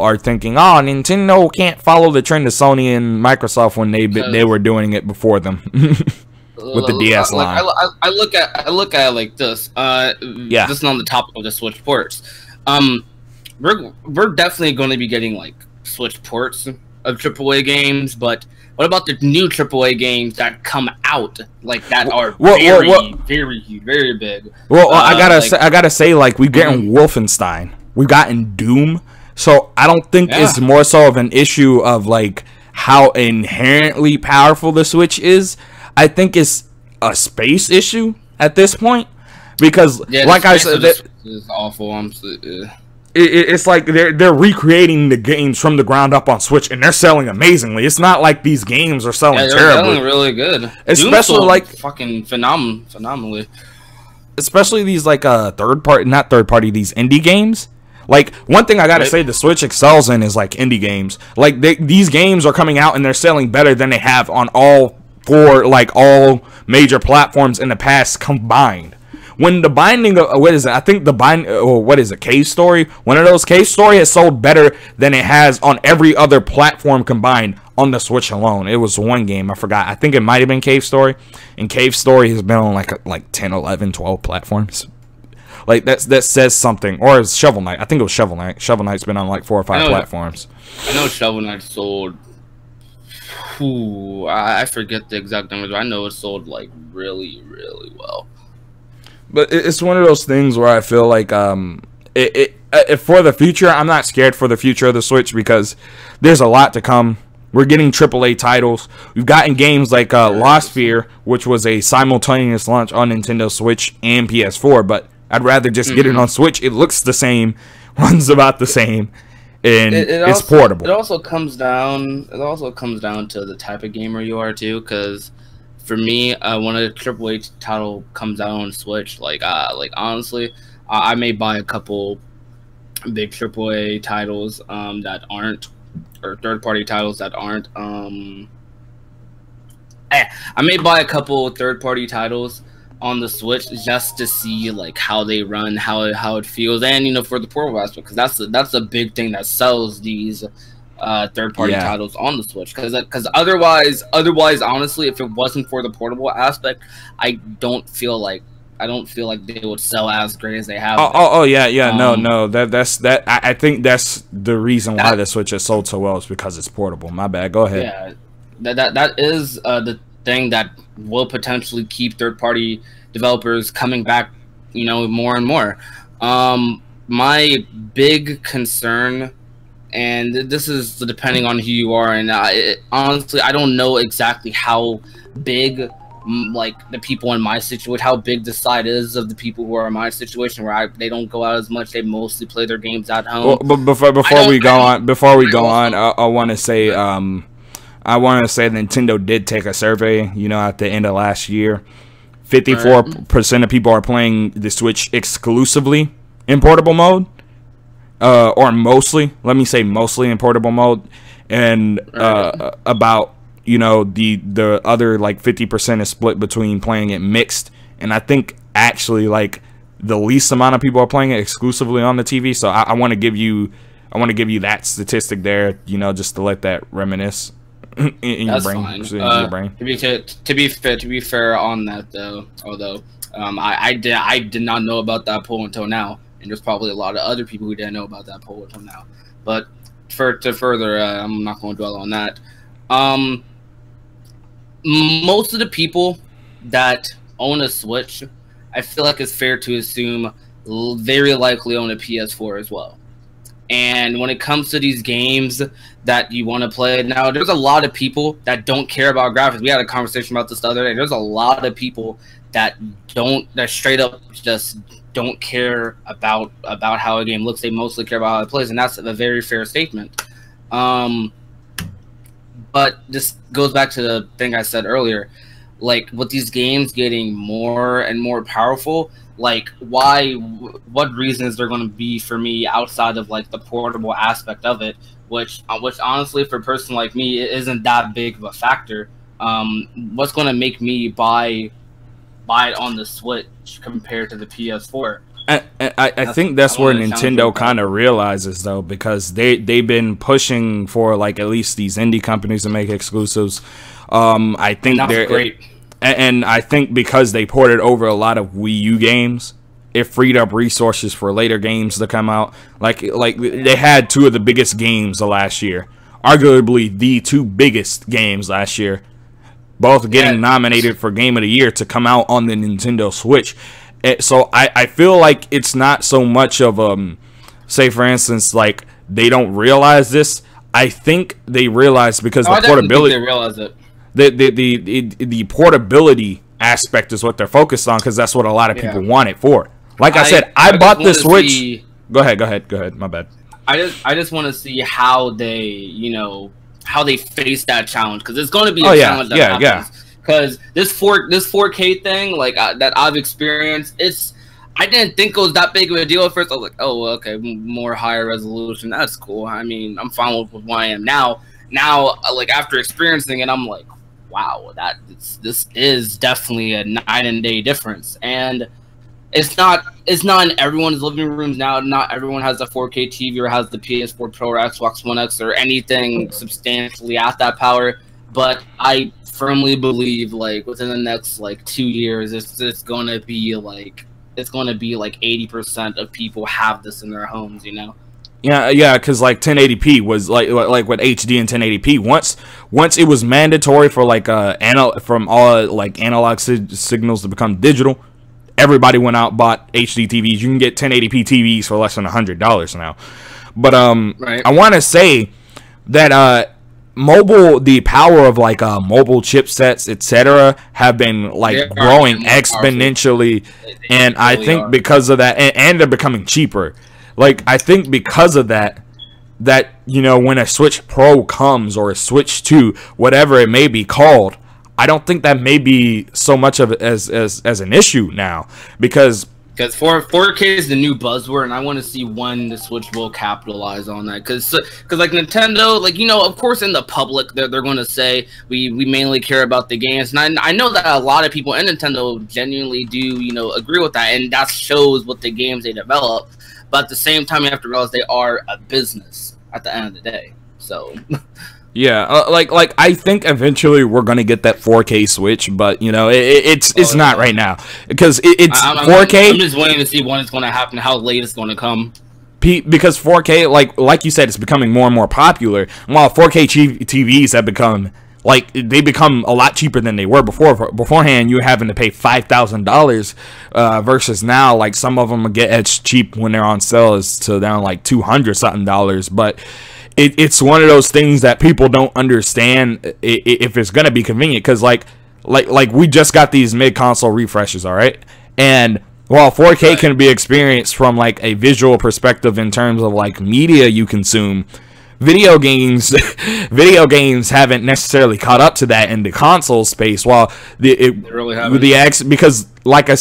are thinking, oh, Nintendo can't follow the trend of Sony and Microsoft when they were doing it before them. With the DS line. I look at it like this. Yeah. This is on the topic of the Switch ports. We're definitely going to be getting like Switch ports of AAA games, but what about the new AAA games that come out that are very big? Well, I gotta say, we've gotten Wolfenstein, we've gotten Doom, so I don't think it's more so of an issue of how inherently powerful the Switch is. I think it's a space issue at this point, because I said, is awful. It's like they're recreating the games from the ground up on Switch, and they're selling amazingly. It's not like these games are selling terribly. They're selling really good, especially fucking phenomenally. Especially these these indie games. One thing I gotta say the Switch excels in is indie games. These games are coming out and they're selling better than they have on all major platforms in the past combined. When the binding of Cave Story, one of those Cave Story has sold better than it has on every other platform combined on the Switch alone. It was one game, I forgot. I think it might have been Cave Story, and Cave Story has been on 10, 11, 12 platforms. That says something. Or it's Shovel Knight. I think it was Shovel Knight. Shovel Knight's been on 4 or 5 platforms. I know Shovel Knight sold, I forget the exact numbers, but I know it sold really, really well. But it's one of those things where I feel for the future, I'm not scared for the future of the Switch, because there's a lot to come. We're getting AAA titles. We've gotten games like Lost Sphere, which was a simultaneous launch on Nintendo Switch and PS4, but I'd rather just get it on Switch. It looks the same, runs about the same, and it's portable. It also comes down to the type of gamer you are too, because for me, when a AAA title comes out on Switch, honestly, I may buy a couple big AAA titles that aren't, or third-party titles that aren't. I may buy a couple third-party titles on the Switch just to see how they run, how it feels, and for the portable aspect, because that's a big thing that sells these third-party titles on the Switch, because otherwise honestly, if it wasn't for the portable aspect, I don't feel like they would sell as great as they have. No, that's I think that's the reason why the Switch has sold so well, is because it's portable. My bad, go ahead. Yeah, that is the thing that will potentially keep third-party developers coming back, more and more. My big concern, and this is depending on who you are, and honestly, I don't know exactly how big like the people in my situation, how big the side is of the people who are in my situation, where they don't go out as much. They mostly play their games at home. Well, but before we go on, I want to say Nintendo did take a survey, you know, at the end of last year. 54% of people are playing the Switch exclusively in portable mode, or mostly. Let me say mostly in portable mode, and about, you know, the other like 50% is split between playing it mixed, and I think actually like the least amount of people are playing it exclusively on the TV. So I want to give you that statistic there, you know, just to let that reminisce in your brain. To be fair on that though, although I did not know about that poll until now, and there's probably a lot of other people who didn't know about that poll until now. But to further, I'm not going to dwell on that. Most of the people that own a Switch, I feel like it's fair to assume, very likely own a PS4 as well. And when it comes to these games that you want to play, now there's a lot of people that don't care about graphics. We had a conversation about this the other day. There's a lot of people that straight up just don't care about how a game looks. They mostly care about how it plays, and that's a very fair statement. But this goes back to the thing I said earlier, like with these games getting more and more powerful, like what reason is there going to be for me outside of like the portable aspect of it, which honestly for a person like me, it isn't that big of a factor. What's going to make me buy it on the Switch compared to the PS4? I think that's where Nintendo kind of realizes, though, because they've been pushing for like at least these indie companies to make exclusives. I think they're great. And I think because they ported over a lot of Wii U games, it freed up resources for later games to come out. Like they had two of the biggest games of last year, arguably the two biggest games last year, both getting nominated for Game of the Year to come out on the Nintendo Switch. So I feel like it's not so much of say for instance, like they don't realize this. I think they realize because the portability. They realize it. The portability aspect is what they're focused on, because that's what a lot of people want it for. Like I said, I bought the Switch. Go ahead. My bad. I just want to see how they, you know, how they face that challenge, because it's going to be a challenge that happens. Because this 4K thing, like that I've experienced, I didn't think it was that big of a deal at first. I was like, oh, okay, more higher resolution, that's cool. I mean, I'm fine with what I am now. Now, like after experiencing it, I'm like, wow, this is definitely a night and day difference. And it's not in everyone's living rooms now. Not everyone has a 4K TV or has the PS4 Pro or Xbox One X or anything substantially at that power. But I firmly believe, like within the next like 2 years, it's gonna be like 80% of people have this in their homes, you know. Yeah, because like 1080p was like with HD and 1080p. Once it was mandatory for like from all like analog signals to become digital, everybody went out and bought HD TVs. You can get 1080p TVs for less than $100 now. But I want to say that the power of like mobile chipsets, etc., have been like growing exponentially, and I think because of that, and they're becoming cheaper. Like, I think because of that, you know, when a Switch Pro comes, or a Switch 2, whatever it may be called, I don't think that may be so much of as an issue now, because 4K is the new buzzword, and I want to see when the Switch will capitalize on that. Because like Nintendo, like, you know, of course in the public they're going to say we mainly care about the games, and I know that a lot of people in Nintendo genuinely do, you know, agree with that, and that shows with the games they develop. But at the same time, you have to realize they are a business at the end of the day. So, yeah, like I think eventually we're gonna get that 4K Switch, but you know, it's not right now, because it's 4K. I'm just waiting to see when it's gonna happen, how late it's gonna come. Because 4K, like you said, it's becoming more and more popular. While 4K TVs have become they become a lot cheaper than they were before. Beforehand, you were having to pay $5,000 versus now, like some of them get as cheap when they're on sale as to down like $200 something. But it's one of those things that people don't understand if it's gonna be convenient, because like like we just got these mid-console refreshes, all right? And while 4K can be experienced from like a visual perspective in terms of like media you consume, video games haven't necessarily caught up to that in the console space. While they really haven't. Because like I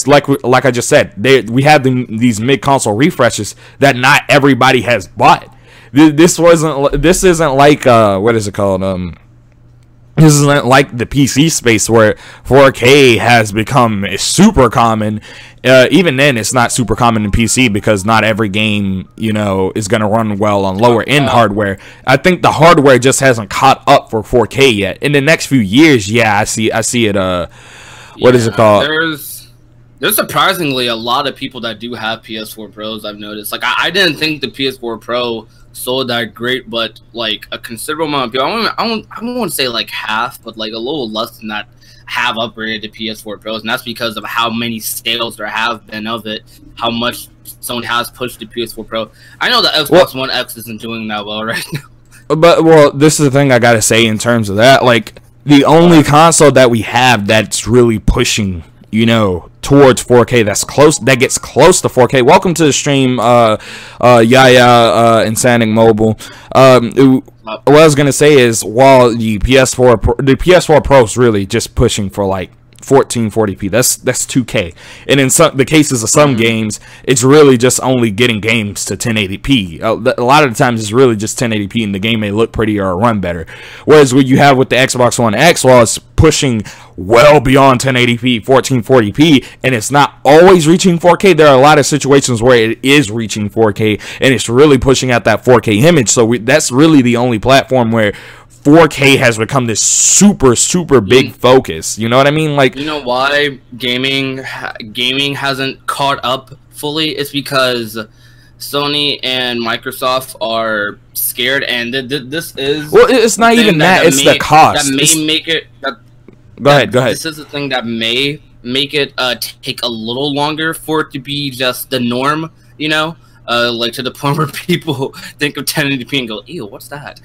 just said, we have these mid-console refreshes that not everybody has bought. This isn't like what is it called? This isn't like the PC space where 4K has become super common. Even then, it's not super common in PC because not every game, you know, is going to run well on lower end hardware. I think the hardware just hasn't caught up for 4K yet. In the next few years, yeah, I see it. What is it called? There's surprisingly a lot of people that do have PS4 Pros. I've noticed. Like I didn't think the PS4 Pro sold that great, but like a considerable amount of people. I don't want to say like half, but like a little less than that have upgraded to PS4 Pros, and that's because of how many sales there have been of it, how much Sony has pushed the PS4 Pro. I know the Xbox One X isn't doing that well right now. But this is the thing I gotta say in terms of that. Like the only console that we have that's really pushing, you know, towards 4K, that gets close to 4K. Welcome to the stream, Yaya and Sanic Mobile. What I was gonna say is, while the PS4 Pro is really just pushing for like 1440p, that's 2K, and in the cases of some games, it's really just only getting games to 1080p. A lot of the times, it's really just 1080p, and the game may look prettier or run better. Whereas what you have with the Xbox One X, while it's pushing well beyond 1080p, 1440p, and it's not always reaching 4K, there are a lot of situations where it is reaching 4K, and it's really pushing out that 4K image. So that's really the only platform where 4K has become this super big focus. You know what I mean? Like, you know why gaming hasn't caught up fully? It's because Sony and Microsoft are scared, and this is it's not even that. It's the cost. That may make it. Go ahead. This is the thing that may make it take a little longer for it to be just the norm. You know, like to the point where people think of 1080p and go, "Ew, what's that?"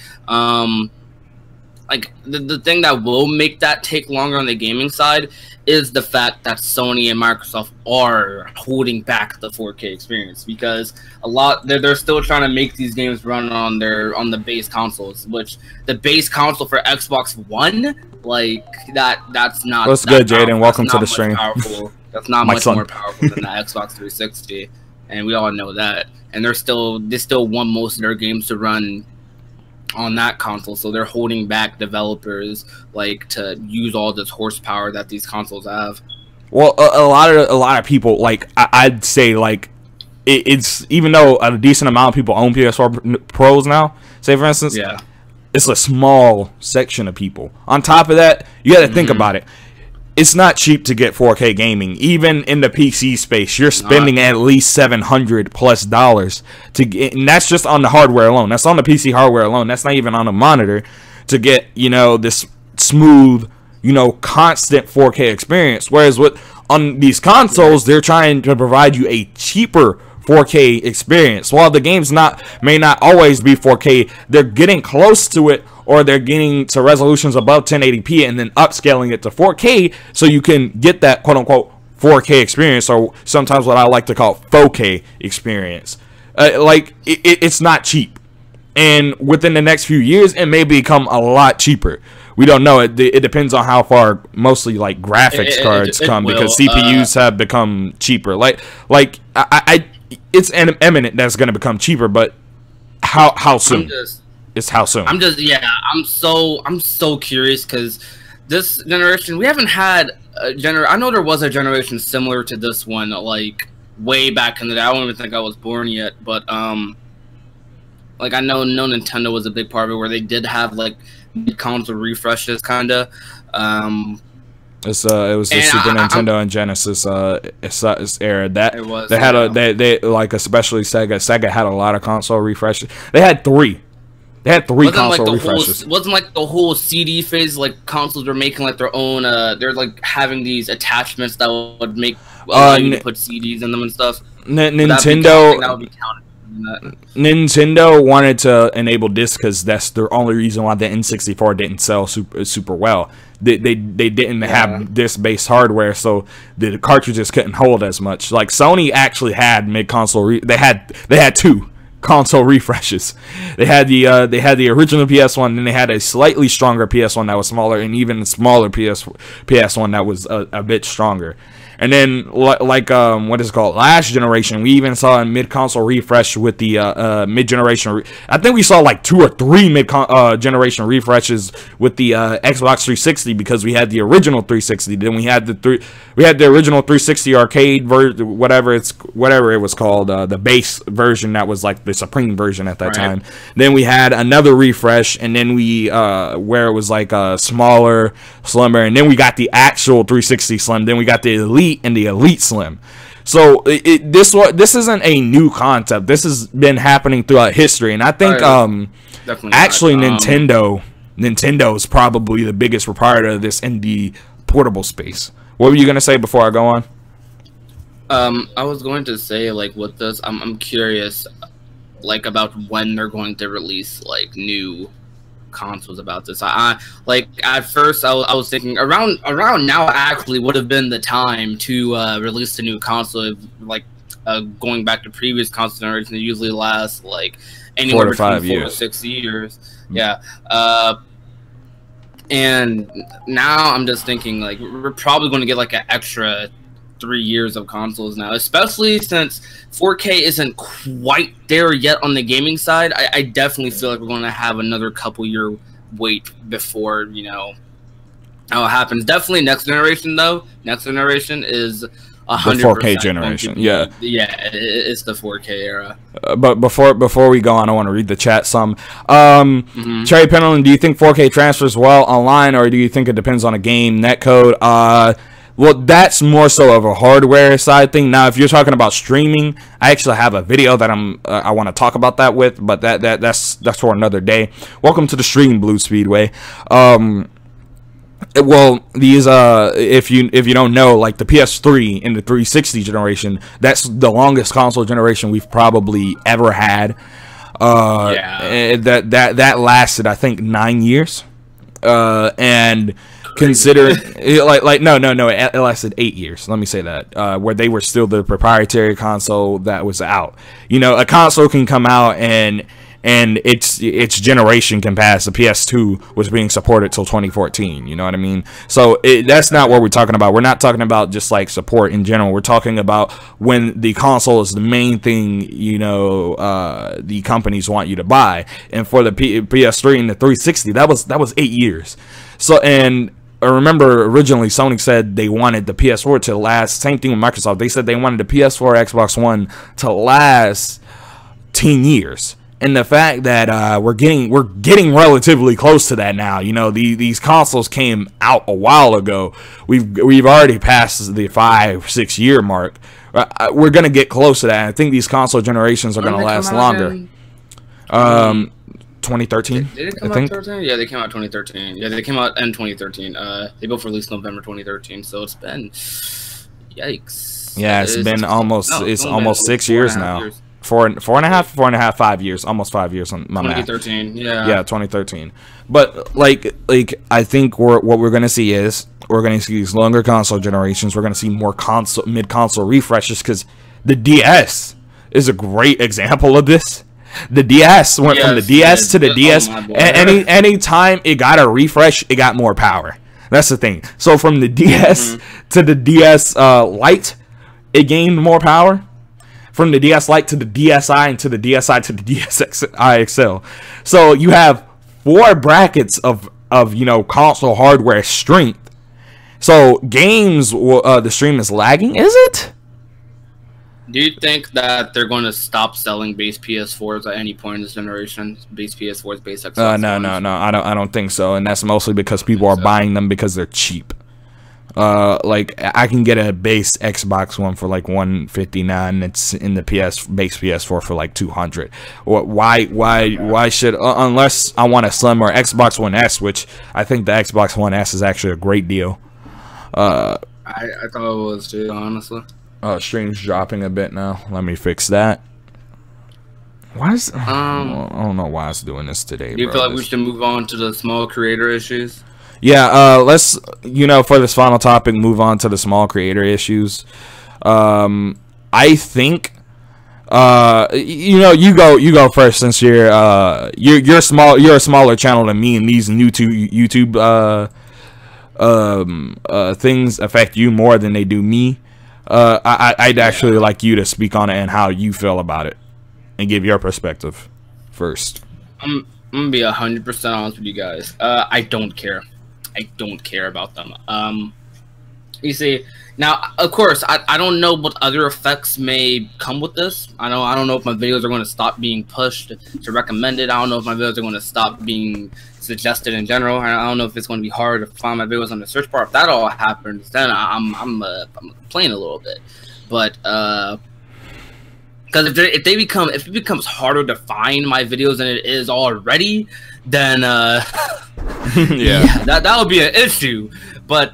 Like the thing that will make that take longer on the gaming side is the fact that Sony and Microsoft are holding back the 4K experience, because they're still trying to make these games run on the base consoles, which the base console for Xbox One, like that's not. What's good, Jaden? Welcome to the stream. That's not much more powerful than the Xbox 360, and we all know that. And they still want most of their games to run on that console, so they're holding back developers like to use all this horsepower that these consoles have. Well, a lot of people, like I'd say, like it's, even though a decent amount of people own PS4 Pros now, say for instance, yeah, it's a small section of people. On top of that, you got to think about it. It's not cheap to get 4K gaming. Even in the PC space, you're spending at least $700+ to get, and that's just on the hardware alone. That's on the PC hardware alone. That's not even on a monitor to get, you know, this smooth, you know, constant 4K experience. Whereas on these consoles, they're trying to provide you a cheaper 4K experience. While the games may not always be 4K, they're getting close to it, or they're getting to resolutions above 1080p and then upscaling it to 4K so you can get that quote-unquote 4K experience, or sometimes what I like to call 4K experience. Like, it's not cheap. And within the next few years, it may become a lot cheaper. We don't know. It depends on how far mostly like graphics cards come, because CPUs have become cheaper. It's imminent that's going to become cheaper, but how soon? How soon? I'm so curious, because this generation, we haven't had I know there was a generation similar to this one, like way back in the day. I don't even think I was born yet, but like I know Nintendo was a big part of it, where they did have like console refreshes, kind of. It was the Super Nintendo and Genesis era that it was, they like, especially Sega had a lot of console refreshes. They had three console refreshes. Wasn't like the whole CD phase, like consoles were making like their own. They're like having these attachments that would make you to put CDs in them and stuff. Nintendo. That would be counted. that. Nintendo wanted to enable this because that's the only reason why the N64 didn't sell super well. They didn't have this base hardware, so the cartridges couldn't hold as much. Like Sony actually had mid-console. They had two console refreshes. They had the original PS1, and they had a slightly stronger PS1 that was smaller, and even a smaller PS1 that was a bit stronger. And then, like, what is it called? Last generation, we even saw a mid-console refresh with the mid-generation. I think we saw like 2 or 3 mid-generation refreshes with the Xbox 360 because we had the original 360. Then we had the original 360 arcade version, whatever it was called, the base version that was like the supreme version at that time. Then we had another refresh, and then we where it was like smaller, slimmer, and then we got the actual 360 Slim. Then we got the Elite and the Elite Slim. So this isn't a new concept. This has been happening throughout history, and I think actually Nintendo is probably the biggest proprietor of this in the portable space. What were you gonna say before I go on? I was going to say, like, with this, I'm curious, like, about when they're going to release like new consoles about this. I like, at first I was thinking around now actually would have been the time to release the new console. Like, going back to previous console generations, it usually lasts like anywhere 4 to 5 between 4 to 6 years. Yeah. And now I'm just thinking, like, we're probably going to get like an extra 3 years of consoles now, especially since 4K isn't quite there yet on the gaming side. I definitely feel like we're going to have another couple year wait before, you know, how it happens. Definitely next generation, though. Next generation is 100% the 4K generation. Yeah, it's the 4K era. But before we go on, I want to read the chat some. Cherry Pendleton, do you think 4K transfers well online, or do you think it depends on a game netcode? Well, that's more so of a hardware side thing. Now, if you're talking about streaming, I actually have a video that I want to talk about that with, but that's for another day. Welcome to the stream, Blue Speedway. Well, these if you don't know, like the PS3 and the 360 generation, that's the longest console generation we've probably ever had. That lasted, I think, 9 years. And consider no, it lasted 8 years. Let me say that, where they were still the proprietary console that was out. You know, a console can come out and its generation can pass. The PS2 was being supported till 2014. You know what I mean? So that's not what we're talking about. We're not talking about just like support in general. We're talking about when the console is the main thing, you know, the companies want you to buy. And for the PS3 and the 360, that was 8 years. So, and I remember originally Sony said they wanted the PS4 to last. Same thing with Microsoft. They said they wanted the PS4, Xbox One to last 10 years. And the fact that we're getting relatively close to that now. You know, these consoles came out a while ago. We've already passed the 5-6 year mark. We're gonna get close to that. I think these console generations are gonna last longer. 2013. Did it come out 2013? Yeah, they came out 2013. Yeah, they came out in 2013. They both released November 2013. So it's been, yikes. Yeah, it's been almost almost 6 years now. Four and a half, 5 years, almost 5 years on my math. 2013, yeah, 2013. But like I think what we're gonna see is we're gonna see these longer console generations. We're gonna see more mid-console refreshes, because the DS is a great example of this. The DS went from the DS to the DS. Any time it got a refresh, it got more power. That's the thing. So from the DS to the DS Lite, it gained more power. From the DS Lite to the DSi, and to the DSi to the DSi XL. So you have 4 brackets of you know, console hardware strength. So games, the stream is lagging, is it? Do you think that they're going to stop selling base PS4s at any point in this generation? Base PS4s, base Xbox No. I don't think so, and that's mostly because people are buying them because they're cheap. Like I can get a base Xbox One for like $159. It's in the base PS4 for like $200. Why should, unless I want a Slim or Xbox One S, which I think the Xbox One S is actually a great deal. I thought it was too, honestly. Stream's dropping a bit now. Let me fix that. Why is I don't know why it's doing this today, Do you bro. feel like we should move on to the small creator issues? Yeah, let's, for this final topic, move on to the small creator issues. I think you go first, since you're small, you're a smaller channel than me, and these new to YouTube things affect you more than they do me. I'd actually like you to speak on it and how you feel about it, and give your perspective first. I'm gonna be 100% honest with you guys. I don't care. I don't care about them. You see, now of course I don't know what other effects may come with this. I don't know if my videos are going to stop being pushed to recommended. I don't know if my videos are going to stop being suggested in general. I don't know if it's going to be hard to find my videos on the search bar. If that all happens, then I'm playing a little bit. But because if it becomes harder to find my videos than it is already, then yeah, that would be an issue. But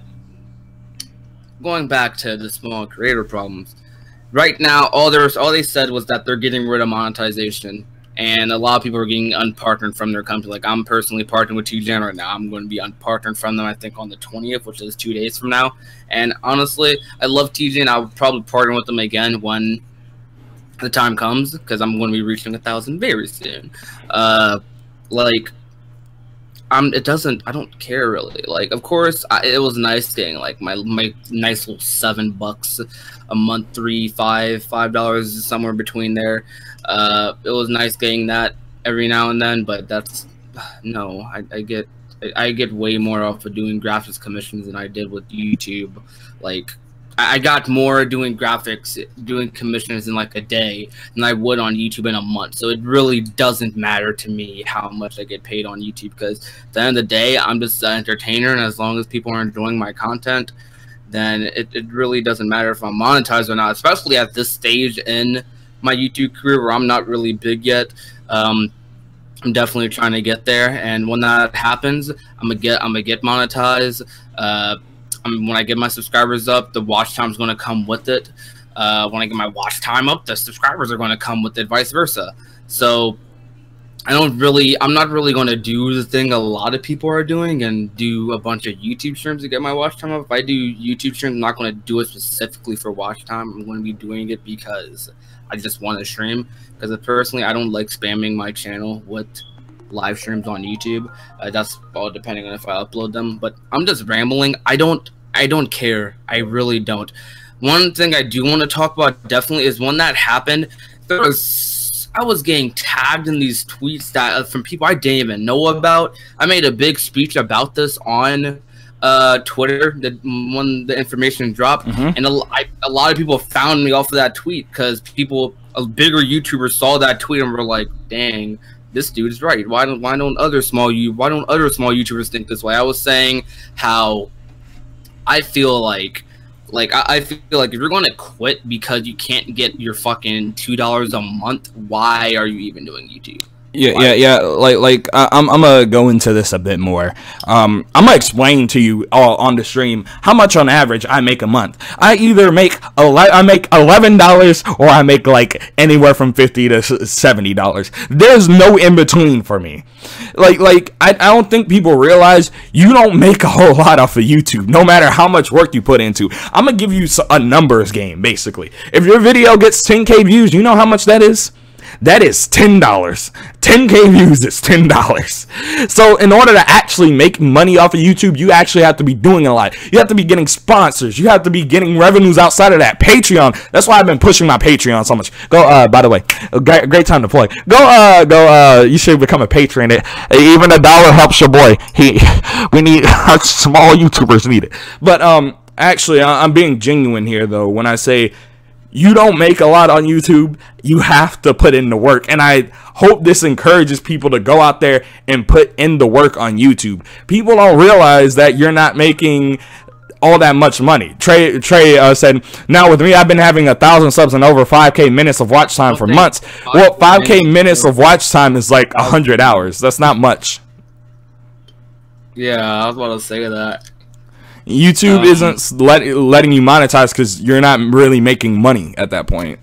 going back to the small creator problems, right now all they said was that they're getting rid of monetization, and a lot of people are getting unpartnered from their company. Like, I'm personally partnered with TGN right now. I'm going to be unpartnered from them, I think, on the 20th, which is 2 days from now. And honestly, I love TGN. I'll probably partner with them again when the time comes, because I'm going to be reaching 1,000 very soon. Like, I don't care really. Like, of course, it was nice getting like my nice little $7 a month, $5 somewhere between there. It was nice getting that every now and then, but that's no. I get way more off of doing graphics commissions than I did with YouTube. Like, I got more doing commissions in like a day than I would on YouTube in a month. So it really doesn't matter to me how much I get paid on YouTube, because at the end of the day, I'm just an entertainer, and as long as people are enjoying my content, then it really doesn't matter if I'm monetized or not, especially at this stage in my YouTube career where I'm not really big yet. I'm definitely trying to get there, and when that happens, I'm gonna get monetized. When I get my subscribers up, the watch time is going to come with it. When I get my watch time up, the subscribers are going to come with it, vice versa. So I'm not really going to do the thing a lot of people are doing and do a bunch of YouTube streams to get my watch time up. If I do YouTube streams, I'm not going to do it specifically for watch time. I'm going to be doing it because I just want to stream. Because personally, I don't like spamming my channel with live streams on YouTube. That's all depending on if I upload them. But I'm just rambling. I don't care. I really don't. One thing I do want to talk about definitely is when that happened, I was getting tagged in these tweets that from people I didn't even know about. I made a big speech about this on Twitter when the information dropped, and a lot of people found me off of that tweet because bigger YouTubers saw that tweet and were like, "Dang, this dude is right. Why don't other small YouTubers think this way?" I was saying how I feel like if you're going to quit because you can't get your fucking $2 a month, why are you even doing YouTube? Yeah. Like I'm gonna go into this a bit more. I'm gonna explain to you all on the stream how much on average I make a month. I either make $11 or I make like anywhere from $50 to $70. There's no in between for me. Like I don't think people realize you don't make a whole lot off of YouTube, no matter how much work you put into. I'm gonna give you a numbers game basically. If your video gets 10K views, you know how much that is? That is $10. 10K views is $10. So in order to actually make money off of YouTube, you actually have to be doing a lot. You have to be getting sponsors. You have to be getting revenues outside of that. Patreon. That's why I've been pushing my Patreon so much. Go, by the way, great time to play. Go, you should become a patron. Even $1 helps your boy. We need, small YouTubers need it. But, actually, I'm being genuine here though when I say you don't make a lot on YouTube. You have to put in the work. And I hope this encourages people to go out there and put in the work on YouTube. People don't realize that you're not making all that much money. Trey said, now with me, I've been having 1,000 subs and over 5K minutes of watch time for months. Well, 5K minutes of watch time is like 100 hours. That's not much. Yeah, I was about to say that. YouTube isn't letting you monetize because you're not really making money at that point.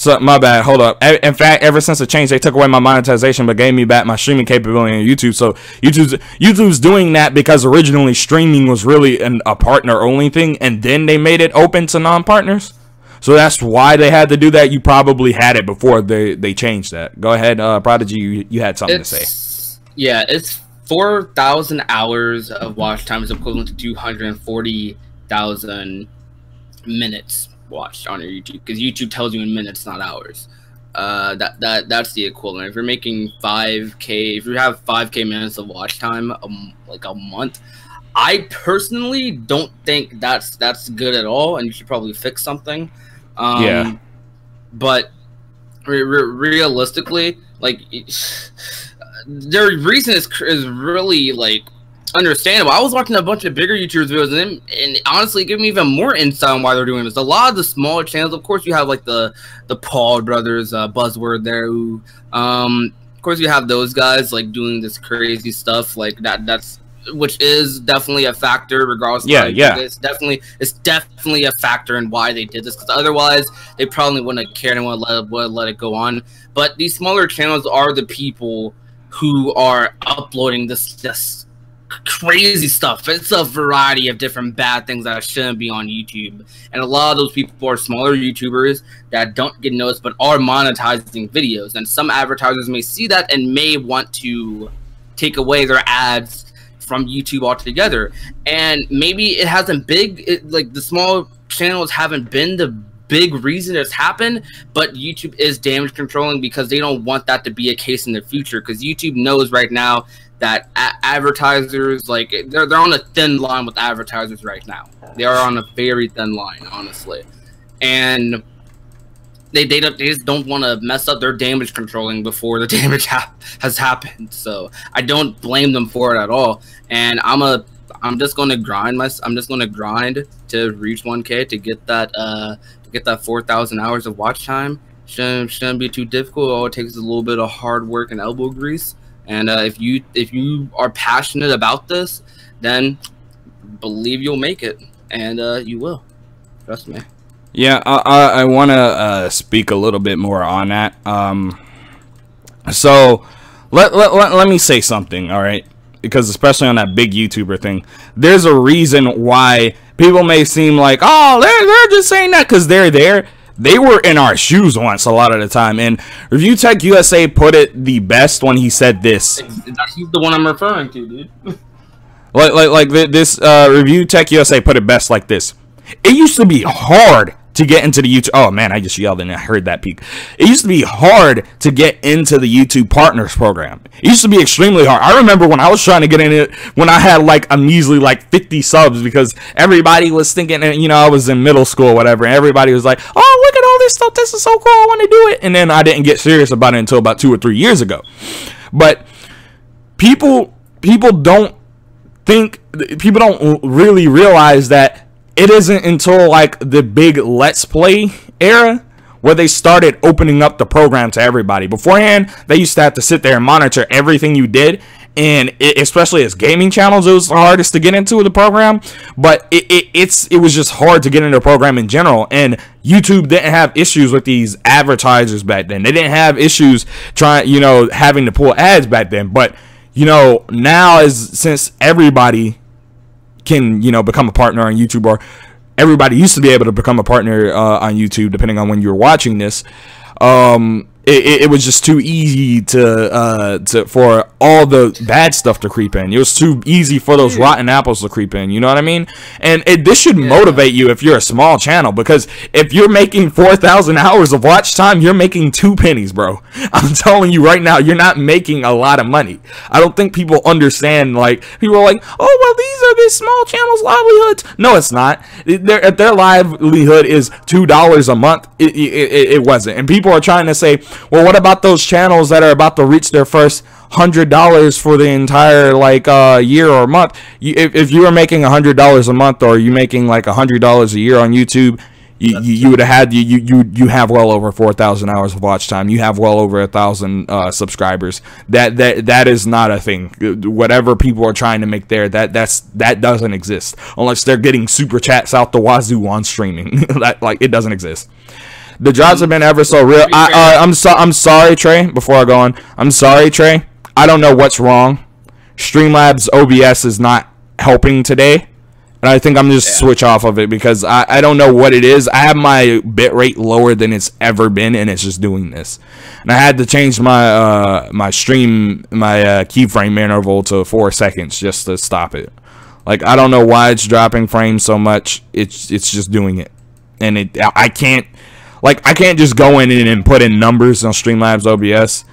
So my bad. Hold up. In fact, ever since the change, they took away my monetization, but gave me back my streaming capability on YouTube. So YouTube's doing that because originally streaming was really a partner only thing, and then they made it open to non-partners. So that's why they had to do that. You probably had it before they changed that. Go ahead, Prodigy. You had something to say. Yeah, it's 4,000 hours of watch time is equivalent to 240,000 minutes watched on your YouTube, because YouTube tells you in minutes, not hours. That's the equivalent. If you're making 5K, if you have 5K minutes of watch time, like a month, I personally don't think that's good at all, and you should probably fix something. Yeah. But realistically, like, their reason is really like understandable. I was watching a bunch of bigger YouTubers videos, and honestly, give me even more insight on why they're doing this. A lot of the smaller channels, of course, you have like the Paul brothers, buzzword there, who, of course, you have those guys like doing this crazy stuff like that. Which is definitely a factor, regardless. Yeah, yeah. It's definitely a factor in why they did this, because otherwise they probably wouldn't have cared and would let it go on. But these smaller channels are the people who are uploading this crazy stuff. It's a variety of different bad things that shouldn't be on YouTube, and a lot of those people are smaller YouTubers that don't get noticed but are monetizing videos. And some advertisers may see that and may want to take away their ads from YouTube altogether. And maybe it hasn't like the small channels haven't been the big reason it's happened, but YouTube is damage controlling because they don't want that to be a case in the future, because YouTube knows right now that advertisers, like, they're on a thin line with advertisers right now. They are on a very thin line, honestly, and they just don't want to mess up their damage controlling before the damage has happened. So I don't blame them for it at all. And I'm just gonna grind to reach 1K to get that 4,000 hours of watch time. Shouldn't be too difficult. All it takes is a little bit of hard work and elbow grease. And if you are passionate about this, then believe you'll make it, and you will. Trust me. Yeah, I want to speak a little bit more on that. So let me say something, all right? Because especially on that big YouTuber thing, there's a reason why people may seem like, oh, they're just saying that because they're there. They were in our shoes once a lot of the time, and Review Tech USA put it the best when he said this. He's the one I'm referring to, dude. like this Review Tech USA put it best like this. It used to be hard to get into the YouTube. Oh man, I just yelled and I heard that peak. It used to be hard to get into the YouTube Partners program. It used to be extremely hard. I remember when I was trying to get in it, when I had like a measly like 50 subs, because everybody was thinking, you know, I was in middle school or whatever, and everybody was like, oh, look at all this stuff, this is so cool, I want to do it. And then I didn't get serious about it until about 2 or 3 years ago. But people don't really realize that it isn't until like the big Let's Play era where they started opening up the program to everybody. Beforehand, they used to have to sit there and monitor everything you did, and especially as gaming channels, it was the hardest to get into the program. But it was just hard to get into the program in general, and YouTube didn't have issues with these advertisers back then. They didn't have issues having to pull ads back then. But now, since everybody can become a partner on YouTube, or everybody used to be able to become a partner on YouTube, depending on when you're watching this, it was just too easy for all the bad stuff to creep in. It was too easy for those rotten apples to creep in. You know what I mean? And this should motivate you if you're a small channel, because if you're making 4,000 hours of watch time, you're making 2 pennies, bro. I'm telling you right now, you're not making a lot of money. I don't think people understand. Like, people are like, oh, well, these are these small channels' livelihoods. No, it's not. Their livelihood is $2 a month. It wasn't. And people are trying to say, well, what about those channels that are about to reach their first $100 for the entire year or month? If you were making $100 a month, or you making like $100 a year on YouTube, you would have had you have well over 4,000 hours of watch time. You have well over 1,000 subscribers. That is not a thing. Whatever people are trying to make there, that doesn't exist unless they're getting super chats out the wazoo on streaming. It doesn't exist. The drops have been ever so real. I'm sorry, Trey. Before I go on, I'm sorry, Trey. I don't know what's wrong. Streamlabs OBS is not helping today, and I think I'm just switch off of it because I don't know what it is. I have my bitrate lower than it's ever been, and it's just doing this. And I had to change my my keyframe interval to 4 seconds just to stop it. Like, I don't know why it's dropping frames so much. It's just doing it, and I can't just go in and put in numbers on Streamlabs OBS.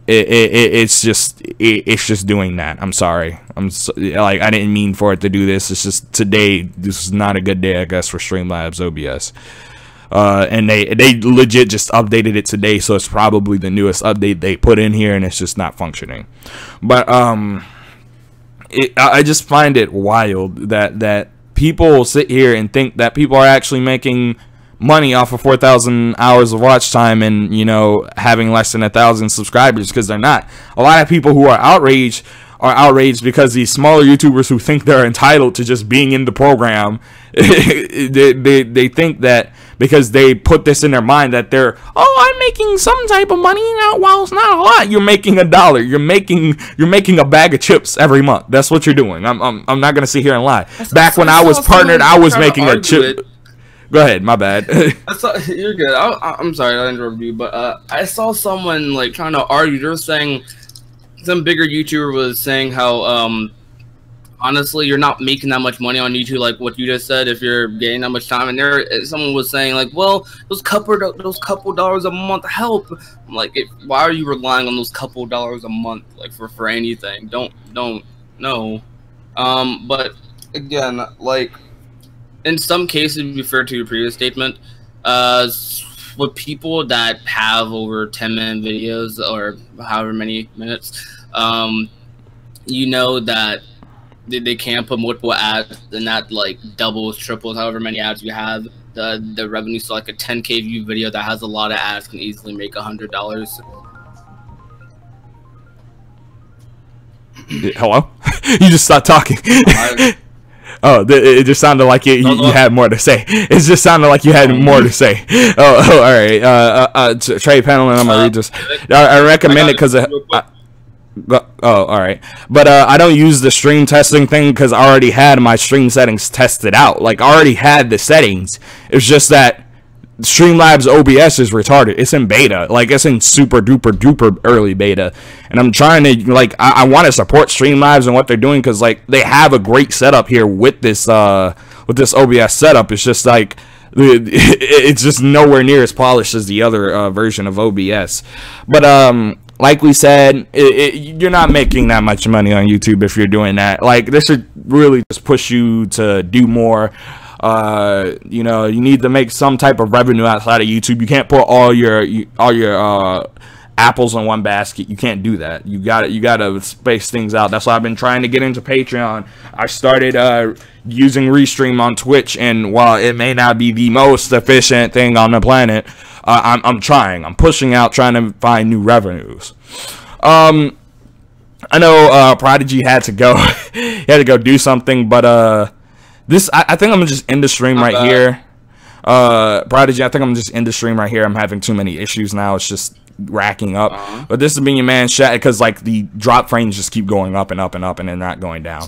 It's just doing that. I'm sorry. I didn't mean for it to do this. It's just today. This is not a good day, I guess, for Streamlabs OBS. And they legit just updated it today, so it's probably the newest update they put in here, and it's just not functioning. But I just find it wild that people sit here and think that people are actually making money off of 4,000 hours of watch time and, you know, having less than 1,000 subscribers, because they're not. A lot of people who are outraged because these smaller YouTubers who think they're entitled to just being in the program, they think that because they put this in their mind that they're, oh, I'm making some type of money now. While it's not a lot, you're making $1. You're making a bag of chips every month. That's what you're doing. I'm not gonna sit here and lie. Back when I was partnered, I was making a chip. Go ahead, my bad. You're good. I'm sorry I interrupted you, but I saw someone like trying to argue. They were saying, some bigger YouTuber was saying how honestly you're not making that much money on YouTube, like what you just said, if you're getting that much time. And someone was saying like, well, those couple dollars a month help. I'm like, why are you relying on those couple dollars a month like for anything? Don't no. But again, like, in some cases, refer to your previous statement, with people that have over 10-minute videos or however many minutes, you know that they can put multiple ads, and that like doubles, triples, however many ads you have. The revenue, so like a 10K view video that has a lot of ads can easily make $100. Hello? You just stopped talking. Oh, it just sounded like you had more to say. It just sounded like you had more to say. Oh, all right. Trey Penalin, I'm gonna read this. I recommend it because all right. But I don't use the stream testing thing because I already had my stream settings tested out. Like, I already had the settings. It's just that Streamlabs OBS is retarded. It's in beta. Like, it's in super duper early beta, and I'm trying to, like, I want to support Streamlabs and what they're doing, because like they have a great setup here with this OBS setup. It's just like it's just nowhere near as polished as the other version of OBS. But like we said, you're not making that much money on YouTube if you're doing that. Like, this should really just push you to do more. You know, you need to make some type of revenue outside of YouTube. You can't put all your apples in one basket. You can't do that. You gotta space things out. That's why I've been trying to get into Patreon. I started using Restream on Twitch, and while it may not be the most efficient thing on the planet, I'm trying. I'm pushing out, trying to find new revenues. I know Prodigy had to go. He had to go do something, but I think I'm gonna just end the stream right here. Prodigy, I think I'm just end the stream right here. I'm having too many issues now. It's just racking up. But this has been your man Shadic, because like the drop frames just keep going up and up and up, and they're not going down.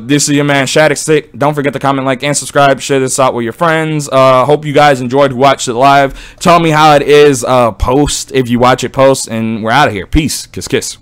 This is your man Shadic Stick. Don't forget to comment, like, and subscribe. Share this out with your friends. Hope you guys enjoyed who watched it live. Tell me how it is post if you watch it post, and we're out of here. Peace. Kiss kiss.